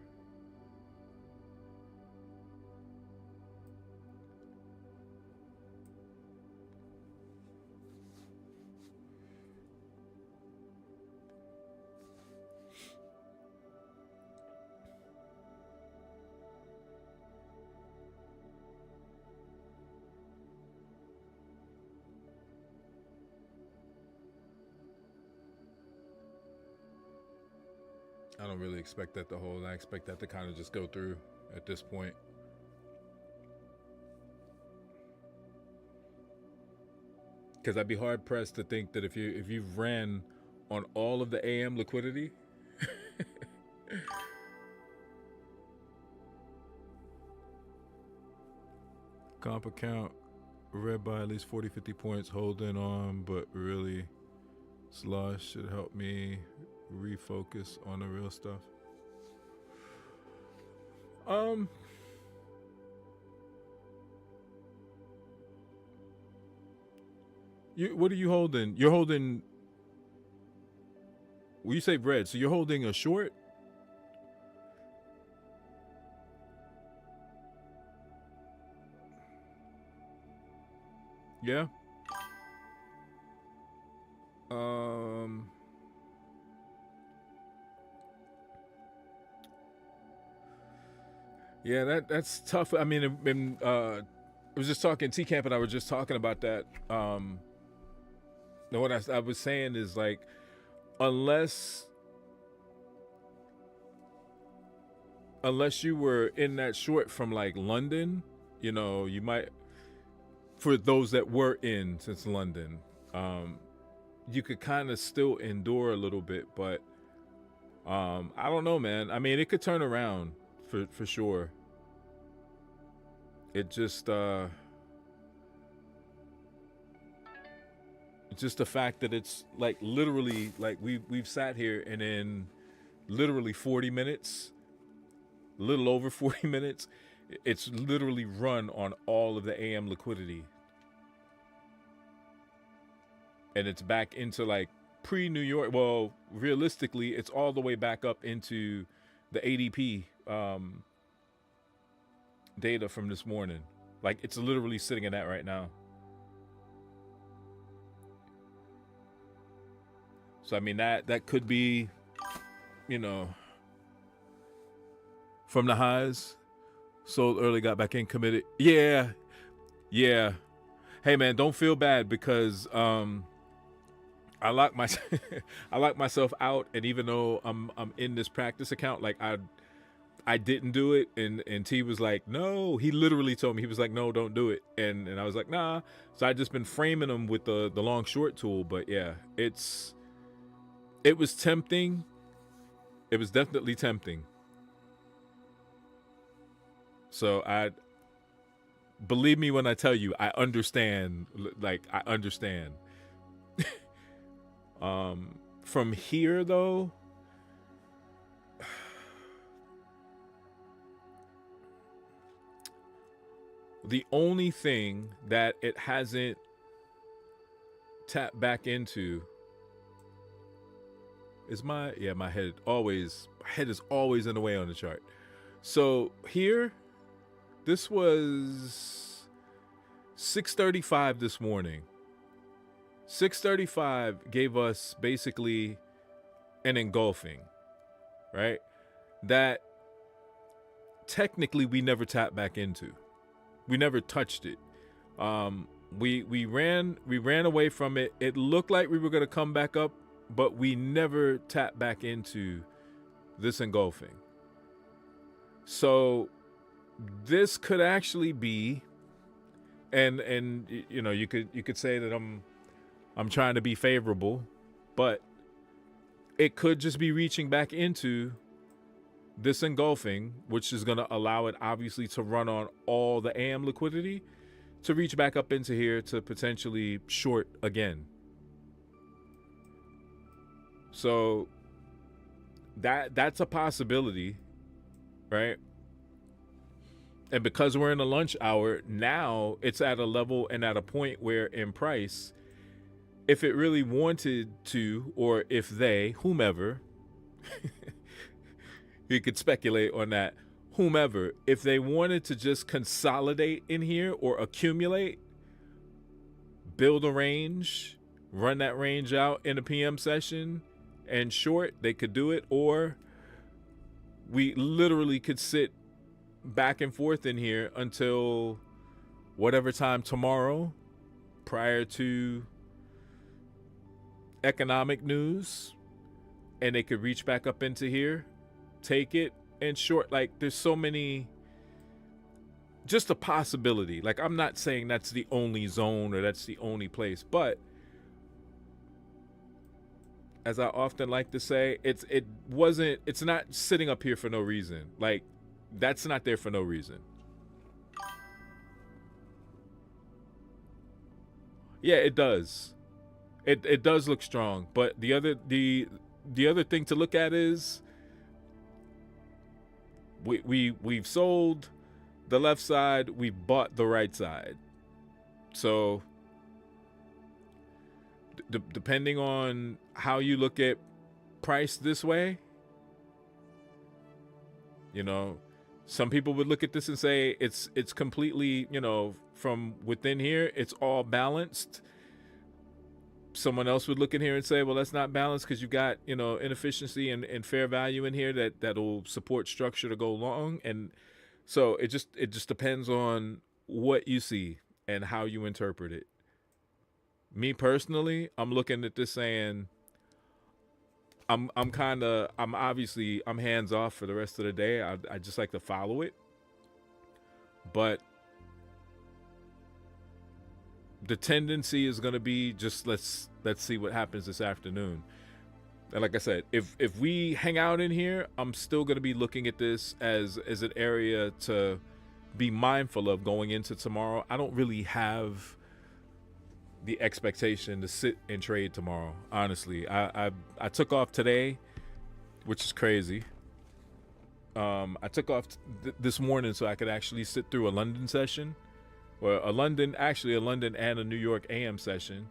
I don't really expect that to hold. I expect that to kind of just go through at this point. Because I'd be hard pressed to think that if you've ran on all of the AM liquidity, comp account read by at least 40, 50 points, holding on, but really slosh should help me refocus on the real stuff. What are you holding? You're holding, well, you say red, so you're holding a short? Yeah. Yeah, that's tough. I mean, I was just talking, T-Camp and I were just talking about that. What I was saying is, like, unless you were in that short from like London, you know, you might, for those that were in since London, you could kind of still endure a little bit, but I don't know, man. I mean, it could turn around for sure. It just it's just the fact that it's like literally like we've sat here and in literally 40 minutes, a little over 40 minutes, it's literally run on all of the AM liquidity. And it's back into like pre-New York. Well, realistically, it's all the way back up into the ADP data from this morning. Like, it's literally sitting in that right now. So, I mean, that could be, you know, from the highs. Sold early, got back in, committed. Yeah. Hey, man, don't feel bad because I locked myself out, and even though I'm in this practice account, like I didn't do it, and T was like, no. He literally told me, he was like, no, don't do it, and I was like, nah. So I just been framing them with the long short tool, but yeah, it was tempting. It was definitely tempting. So I believe me when I tell you, I understand. Like, I understand. From here though, the only thing that it hasn't tapped back into is my head is always in the way on the chart. So here, this was 6:35 this morning. 6:35 gave us basically an engulfing, right? That technically we never tapped back into. We never touched it. We ran away from it. It looked like we were going to come back up, but we never tapped back into this engulfing. So this could actually be, and you know, you could say that I'm trying to be favorable, but it could just be reaching back into this engulfing, which is going to allow it obviously to run on all the AM liquidity to reach back up into here to potentially short again. So that's a possibility, right? And because we're in the lunch hour, now it's at a level and at a point where in price, if it really wanted to, or if they, whomever, you could speculate on that, whomever, if they wanted to just consolidate in here or accumulate, build a range, run that range out in a PM session and short, they could do it. Or we literally could sit back and forth in here until whatever time tomorrow prior to economic news, and they could reach back up into here, take it and short. Like, there's so many, just a possibility. Like, I'm not saying that's the only zone or that's the only place, but as I often like to say, it's not sitting up here for no reason. Like, that's not there for no reason. Yeah, it does. It does look strong, but the other thing to look at is we've sold the left side, we bought the right side. So depending on how you look at price this way, you know, some people would look at this and say it's completely, you know, from within here, it's all balanced. Someone else would look in here and say, well, that's not balanced because you got, you know, inefficiency and fair value in here that'll support structure to go long. And so it just depends on what you see and how you interpret it. Me personally, I'm looking at this saying I'm obviously hands off for the rest of the day. I just like to follow it. But the tendency is going to be just let's see what happens this afternoon. And like I said, if we hang out in here, I'm still going to be looking at this as an area to be mindful of going into tomorrow. I don't really have the expectation to sit and trade tomorrow. Honestly, I took off today, which is crazy. I took off this morning so I could actually sit through a London session, or a London and a New York AM session,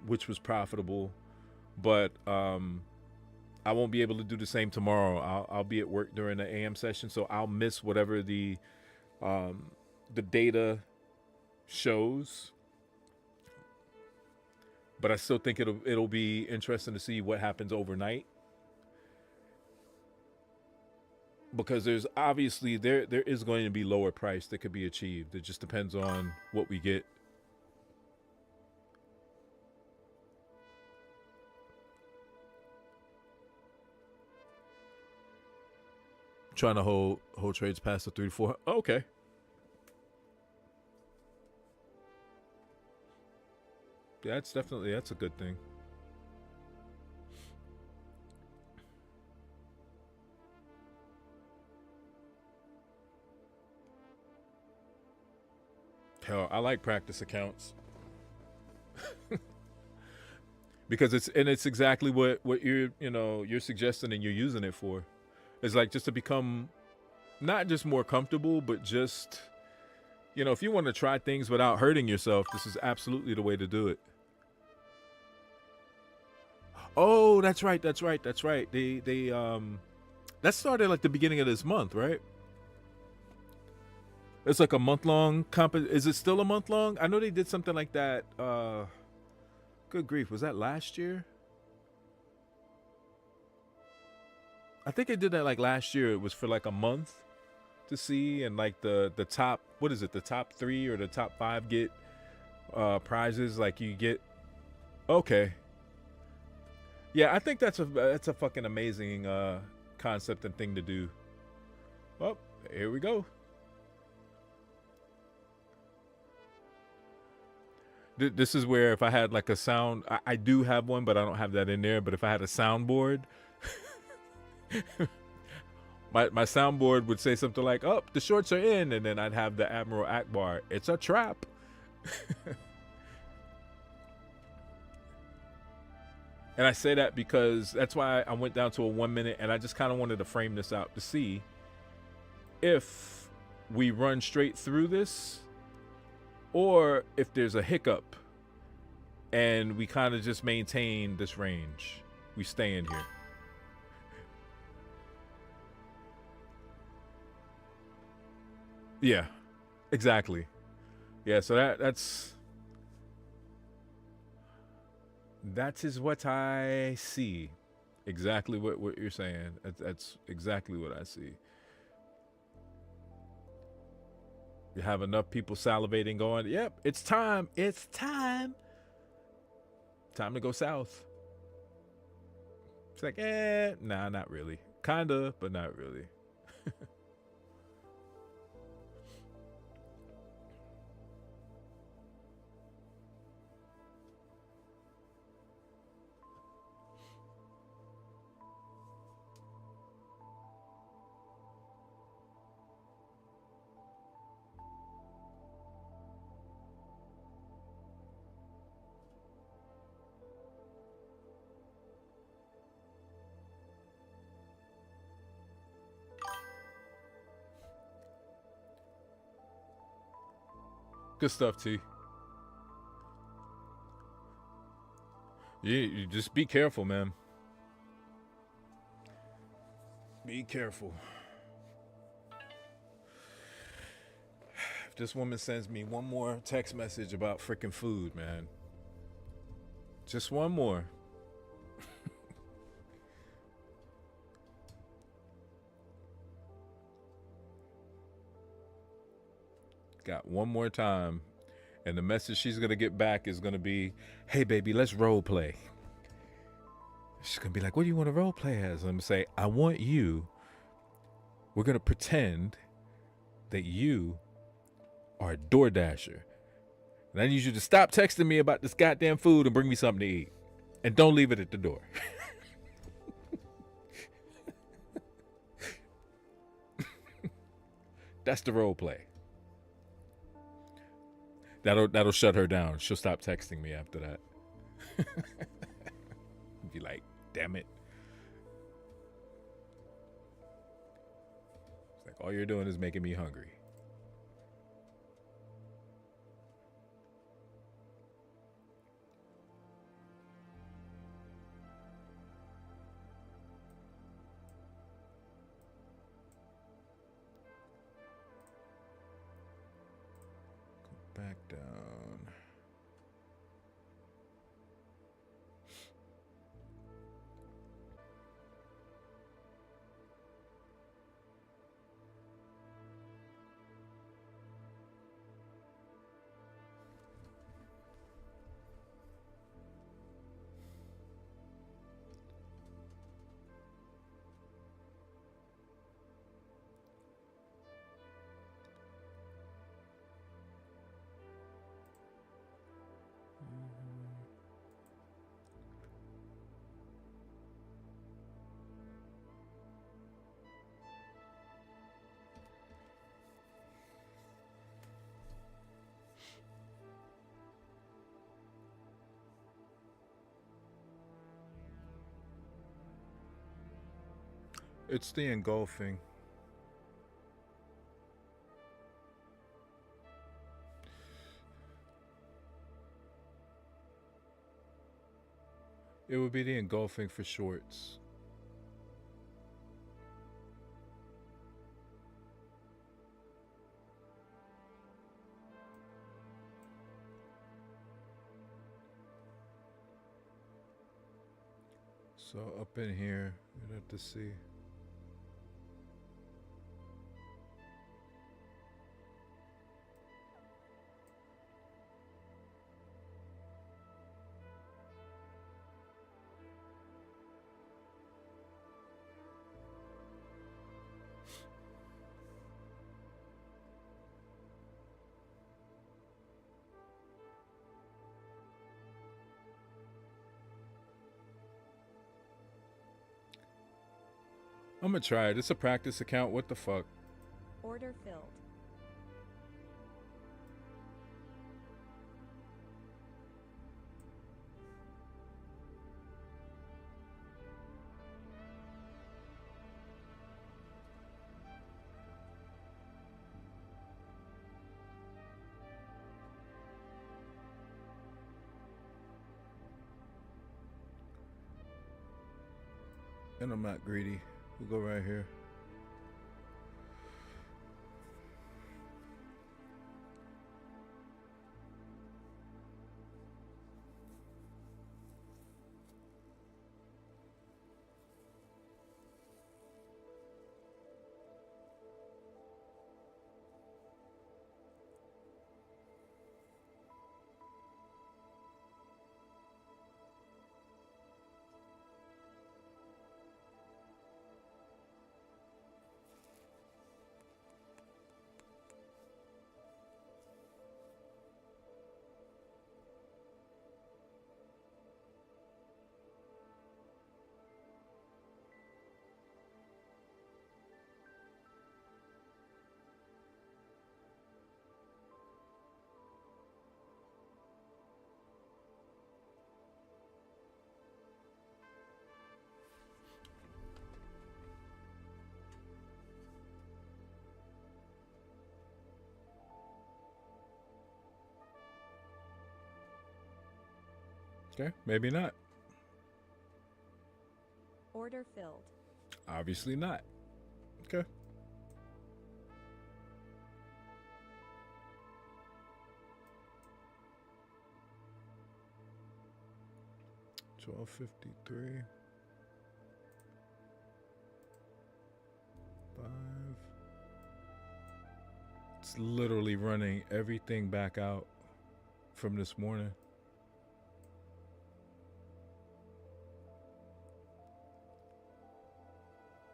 which was profitable. But I won't be able to do the same tomorrow. I'll be at work during the AM session, so I'll miss whatever the data shows. But I still think it'll be interesting to see what happens overnight, because there's obviously there is going to be lower price that could be achieved. It just depends on what we get. Trying to hold trades past the 3 to 4. Okay. That's a good thing. Hell, I like practice accounts. Because it's exactly what you're suggesting and you're using it for. It's like just to become not just more comfortable, but just, if you want to try things without hurting yourself, this is absolutely the way to do it. Oh, that's right. They that started like the beginning of this month, right? It's like a month-long is it still a month-long? I know they did something like that. Good grief, was that last year? I think they did that like last year. It was for like a month to see, and like the top, what is it, the top 3 or the top 5 get prizes. Like you get, okay. Yeah, I think that's a fucking amazing concept and thing to do. Well, here we go. This is where if I had like a sound, I do have one, but I don't have that in there. But if I had a soundboard, my soundboard would say something like, "Oh, the shorts are in," and then I'd have the Admiral Akbar. It's a trap. And I say that because that's why I went down to a 1 minute, and I just kind of wanted to frame this out to see if we run straight through this, or if there's a hiccup and we kind of just maintain this range. We stay in here. Yeah, exactly. Yeah, so that is what I see. Exactly what you're saying. That's exactly what I see. You have enough people salivating going, yep, it's time. It's time. Time to go south. It's like, nah, not really. Kinda, but not really. Good stuff, T. You just be careful, man. Be careful. If this woman sends me one more text message about freaking food, man. Just one more. Got one more time, and the message she's gonna get back is gonna be, "Hey baby, let's role play." She's gonna be like, "What do you want to role play as?" I'm gonna say, we're gonna pretend that you are a DoorDasher, and I need you to stop texting me about this goddamn food and bring me something to eat. And don't leave it at the door. That's the role play. That'll shut her down. She'll stop texting me after that. Be like, damn it. It's like, all you're doing is making me hungry. Go back down. It's the engulfing. It would be the engulfing for shorts. So up in here, you'd have to see. I'm gonna try it. It's a practice account. What the fuck? Order filled. And I'm not greedy. We'll go right here. Okay, maybe not. Order filled. Obviously not. Okay. $12.53. 5. It's literally running everything back out from this morning.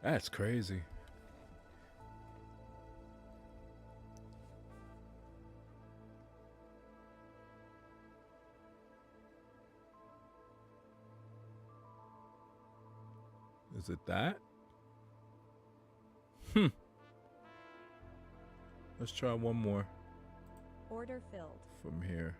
That's crazy. Is it that? Let's try one more Order filled. from here.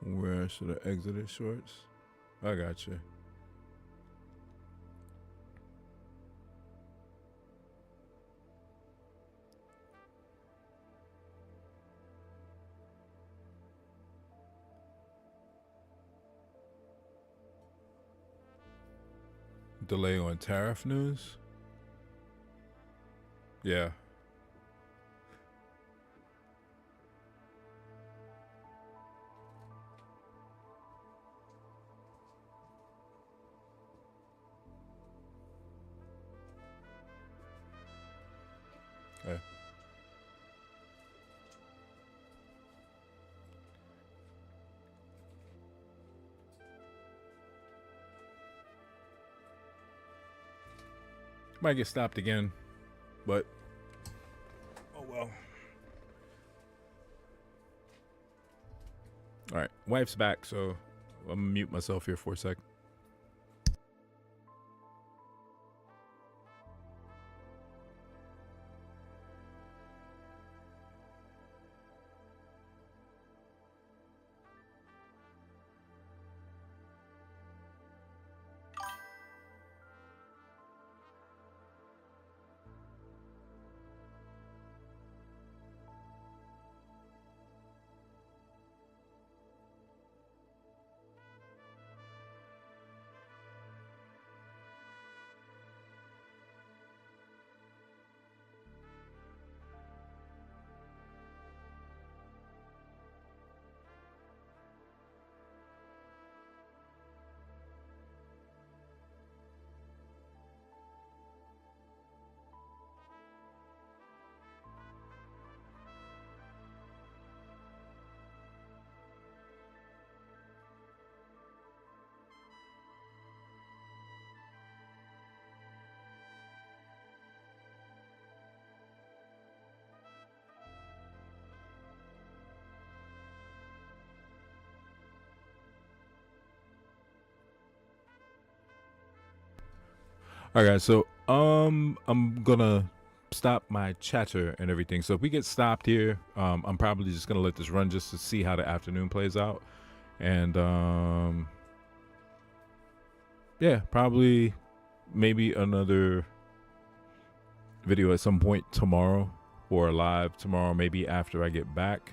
Where should I exit shorts? I got you. Delay on tariff news? Yeah. Okay. Might get stopped again, but oh well. All right, wife's back, so I'm gonna mute myself here for a sec. All right, so I'm gonna stop my chatter and everything. So if we get stopped here, I'm probably just gonna let this run just to see how the afternoon plays out, and yeah, probably maybe another video at some point tomorrow or live tomorrow, maybe after I get back.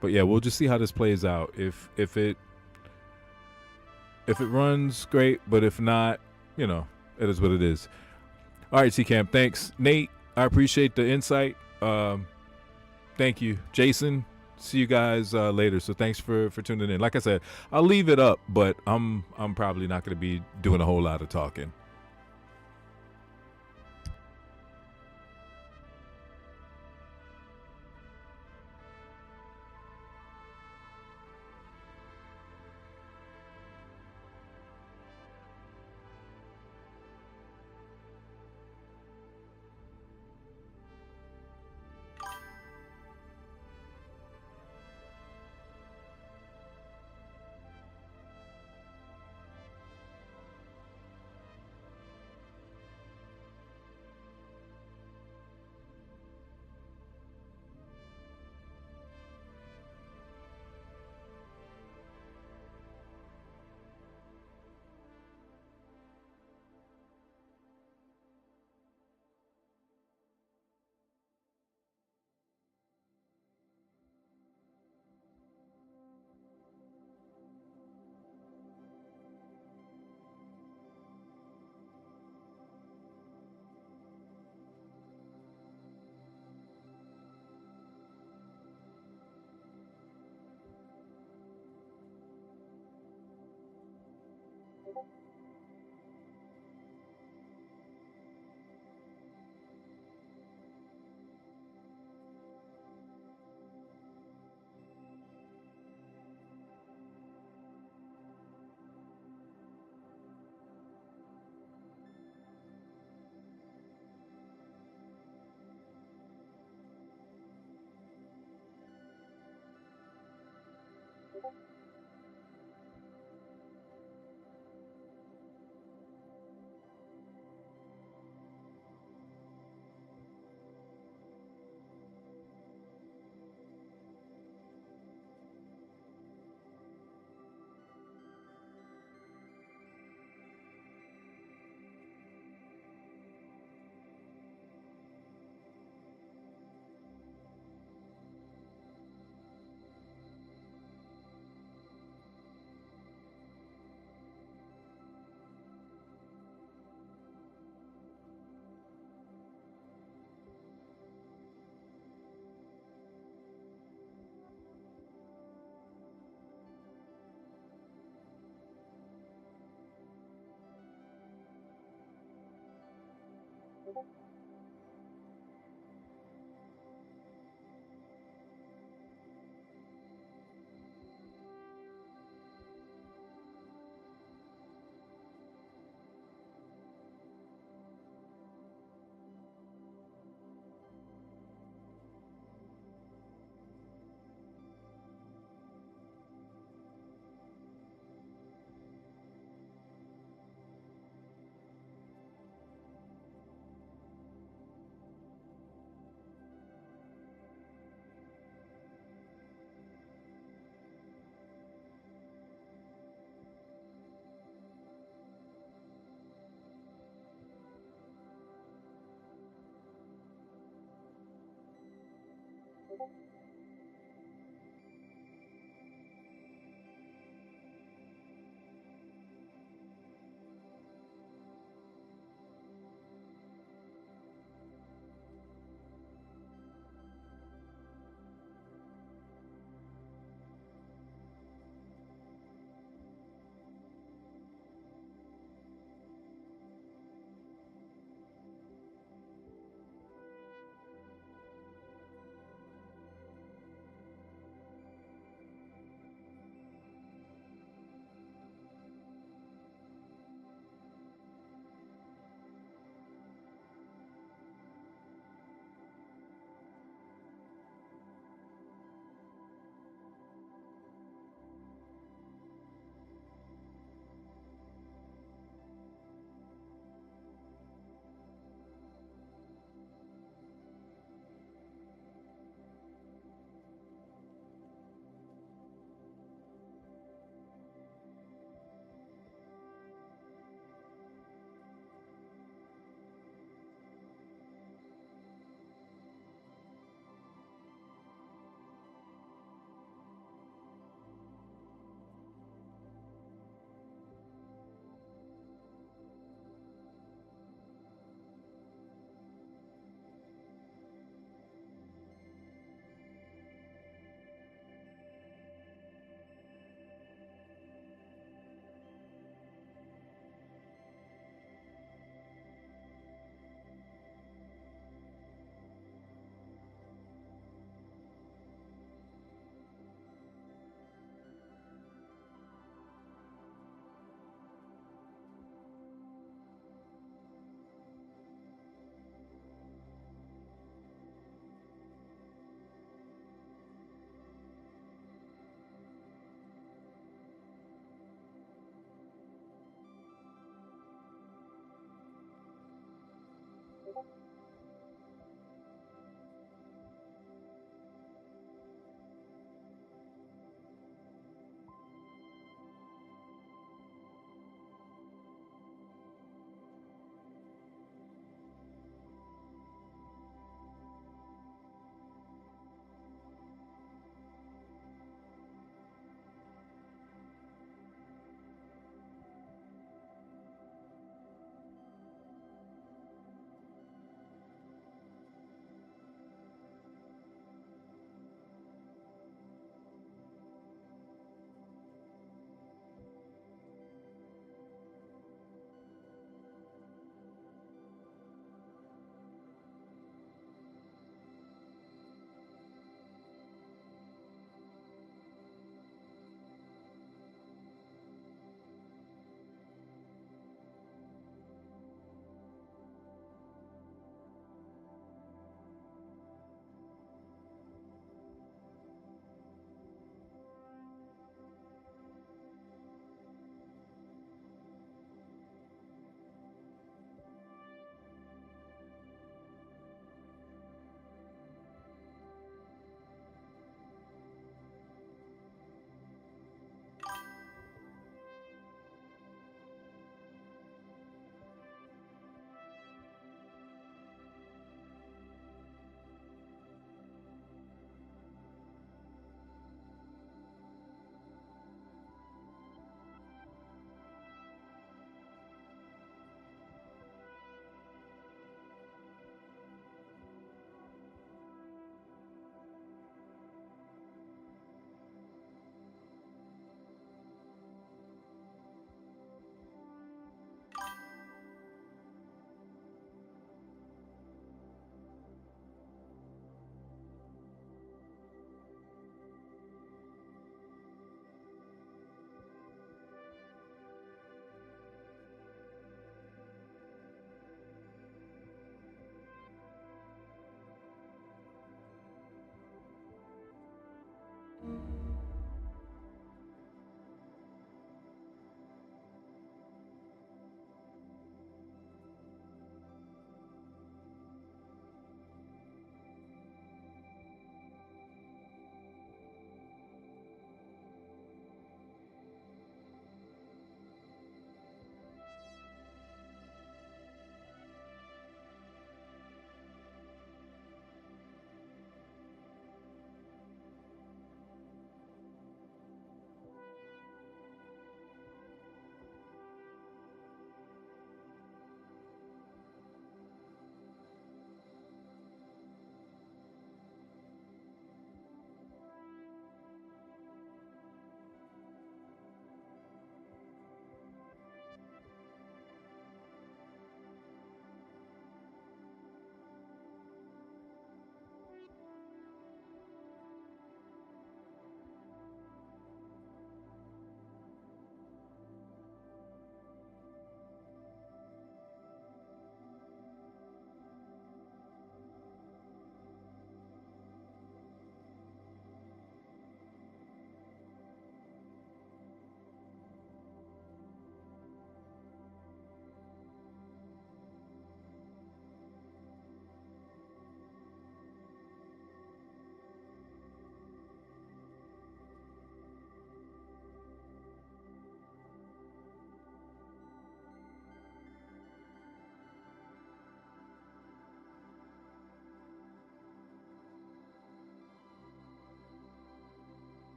But yeah, we'll just see how this plays out. If it runs, great, but if not, you know, it is what it is. All right, C-Camp, thanks. Nate, I appreciate the insight. Thank you. Jason, see you guys later. So thanks for tuning in. Like I said, I'll leave it up, but I'm probably not going to be doing a whole lot of talking.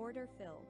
Order filled.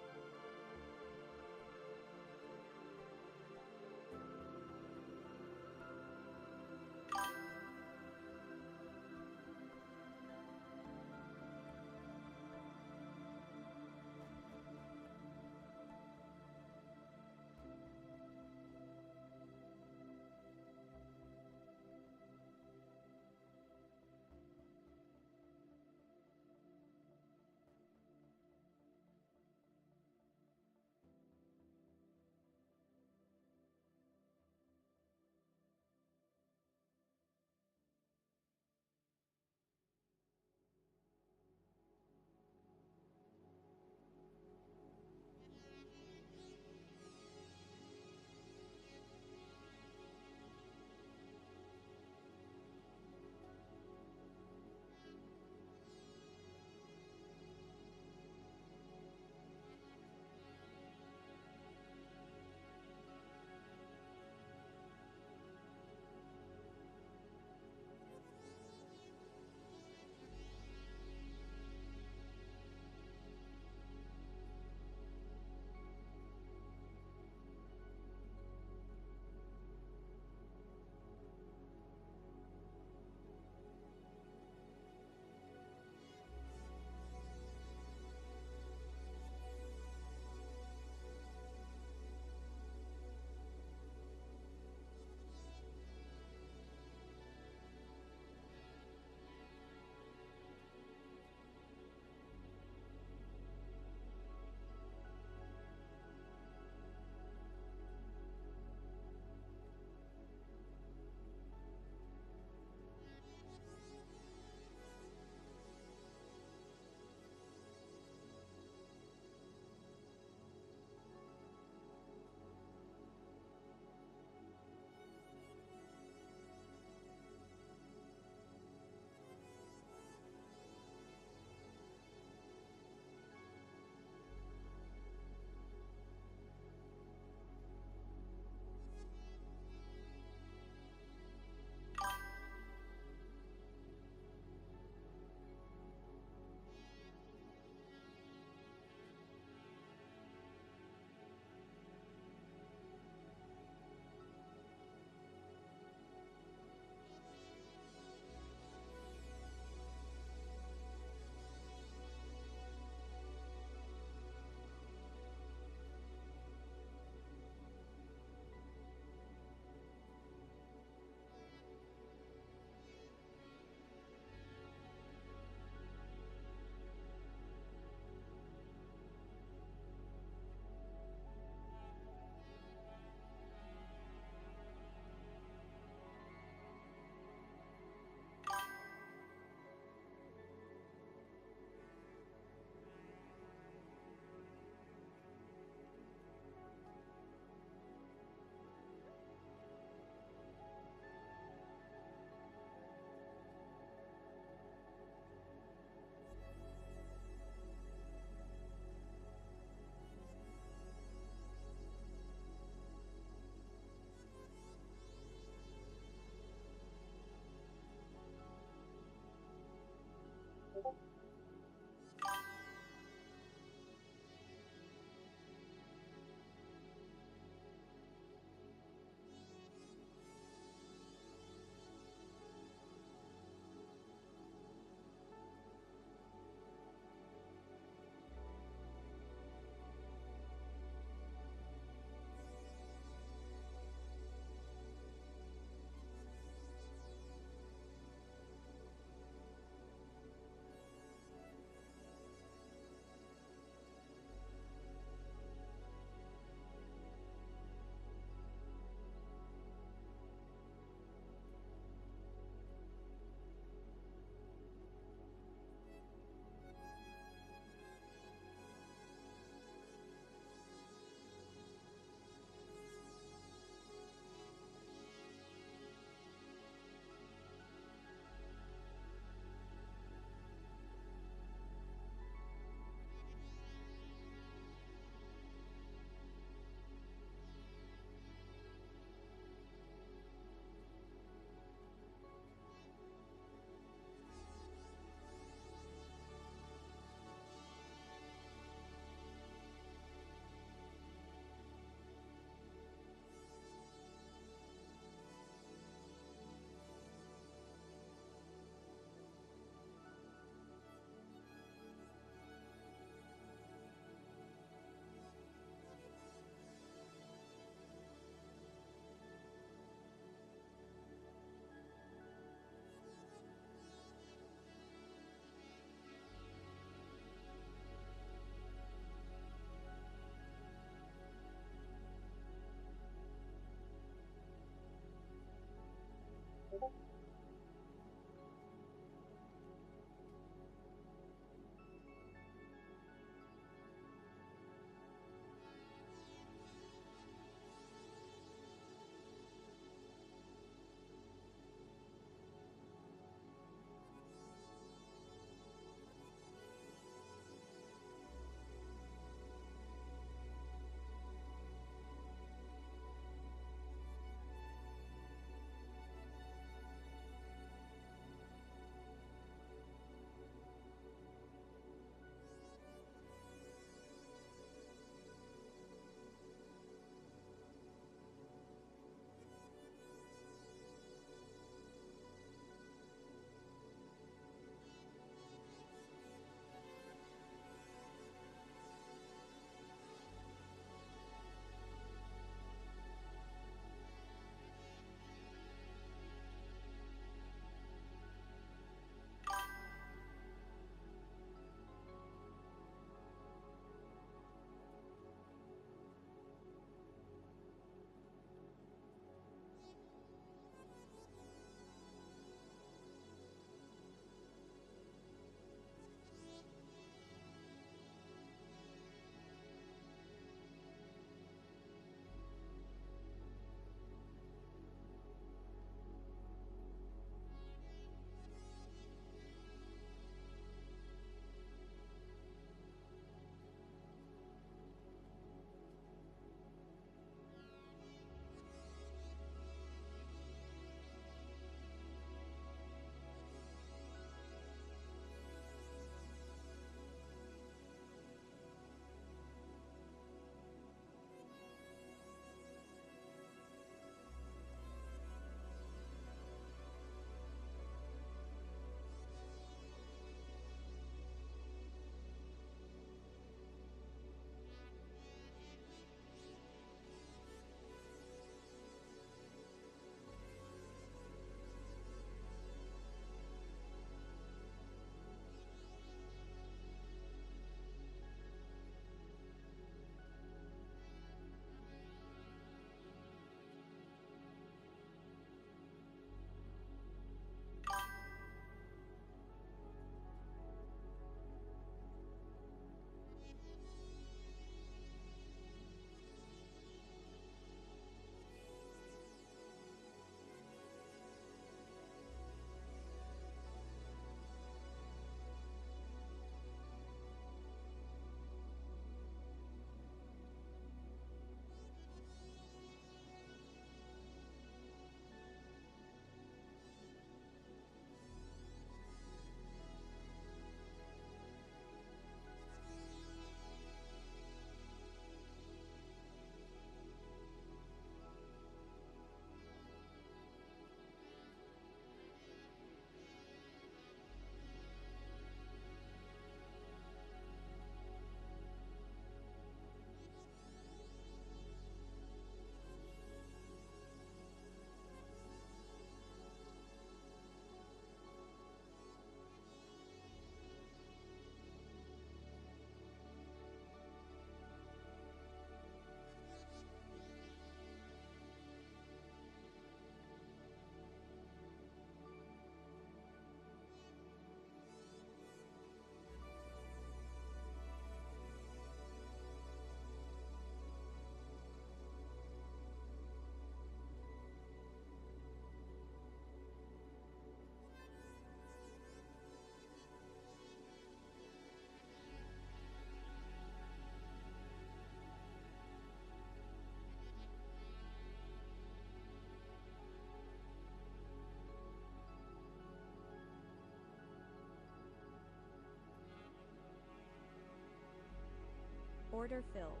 Order filled.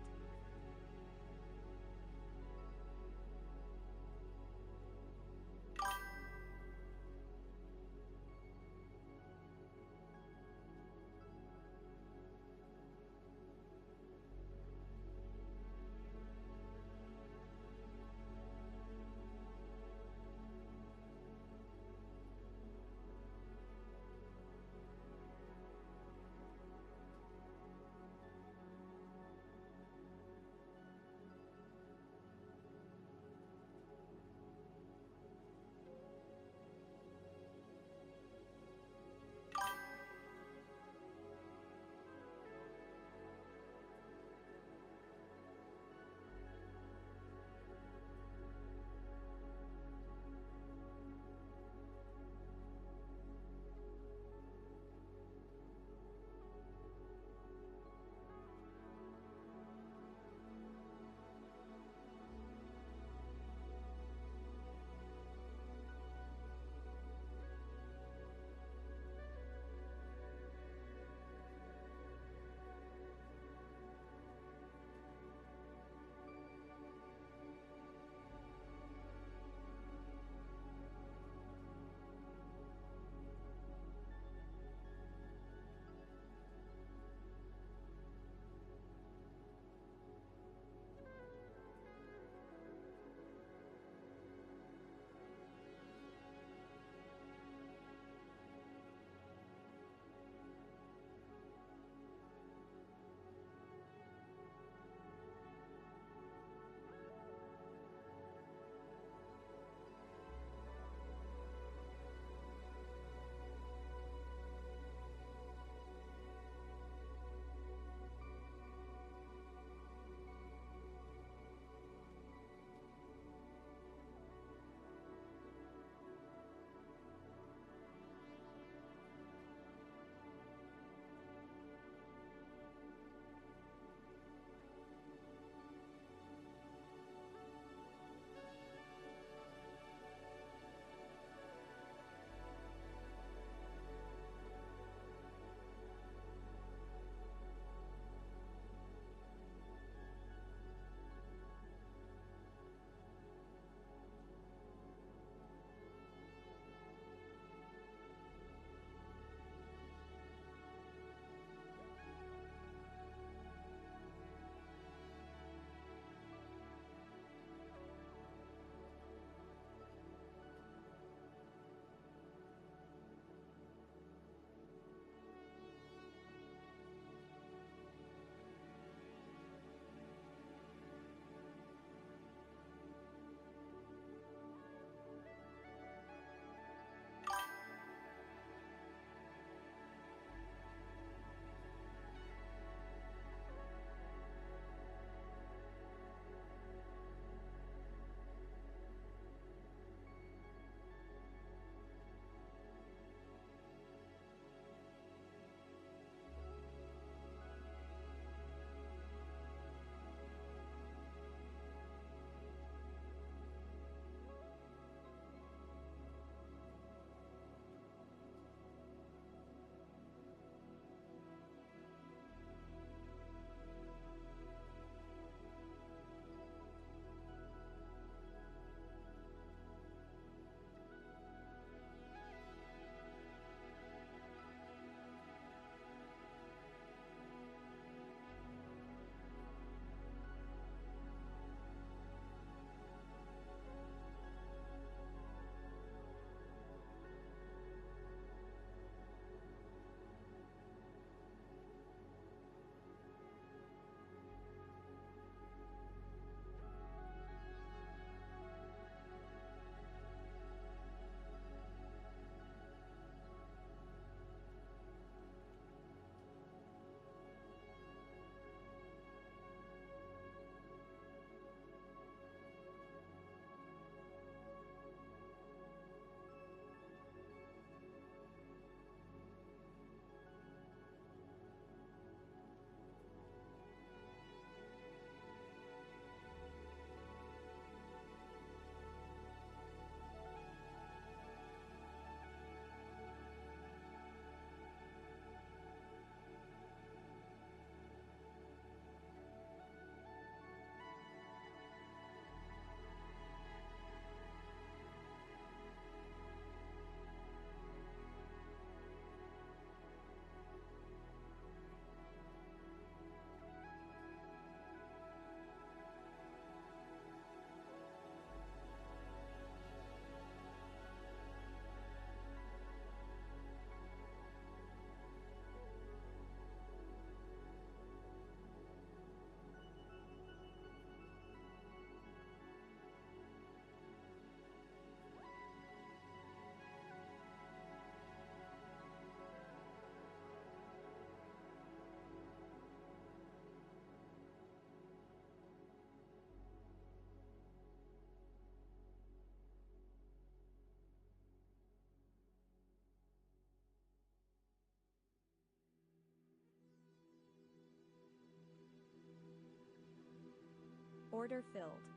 Order filled.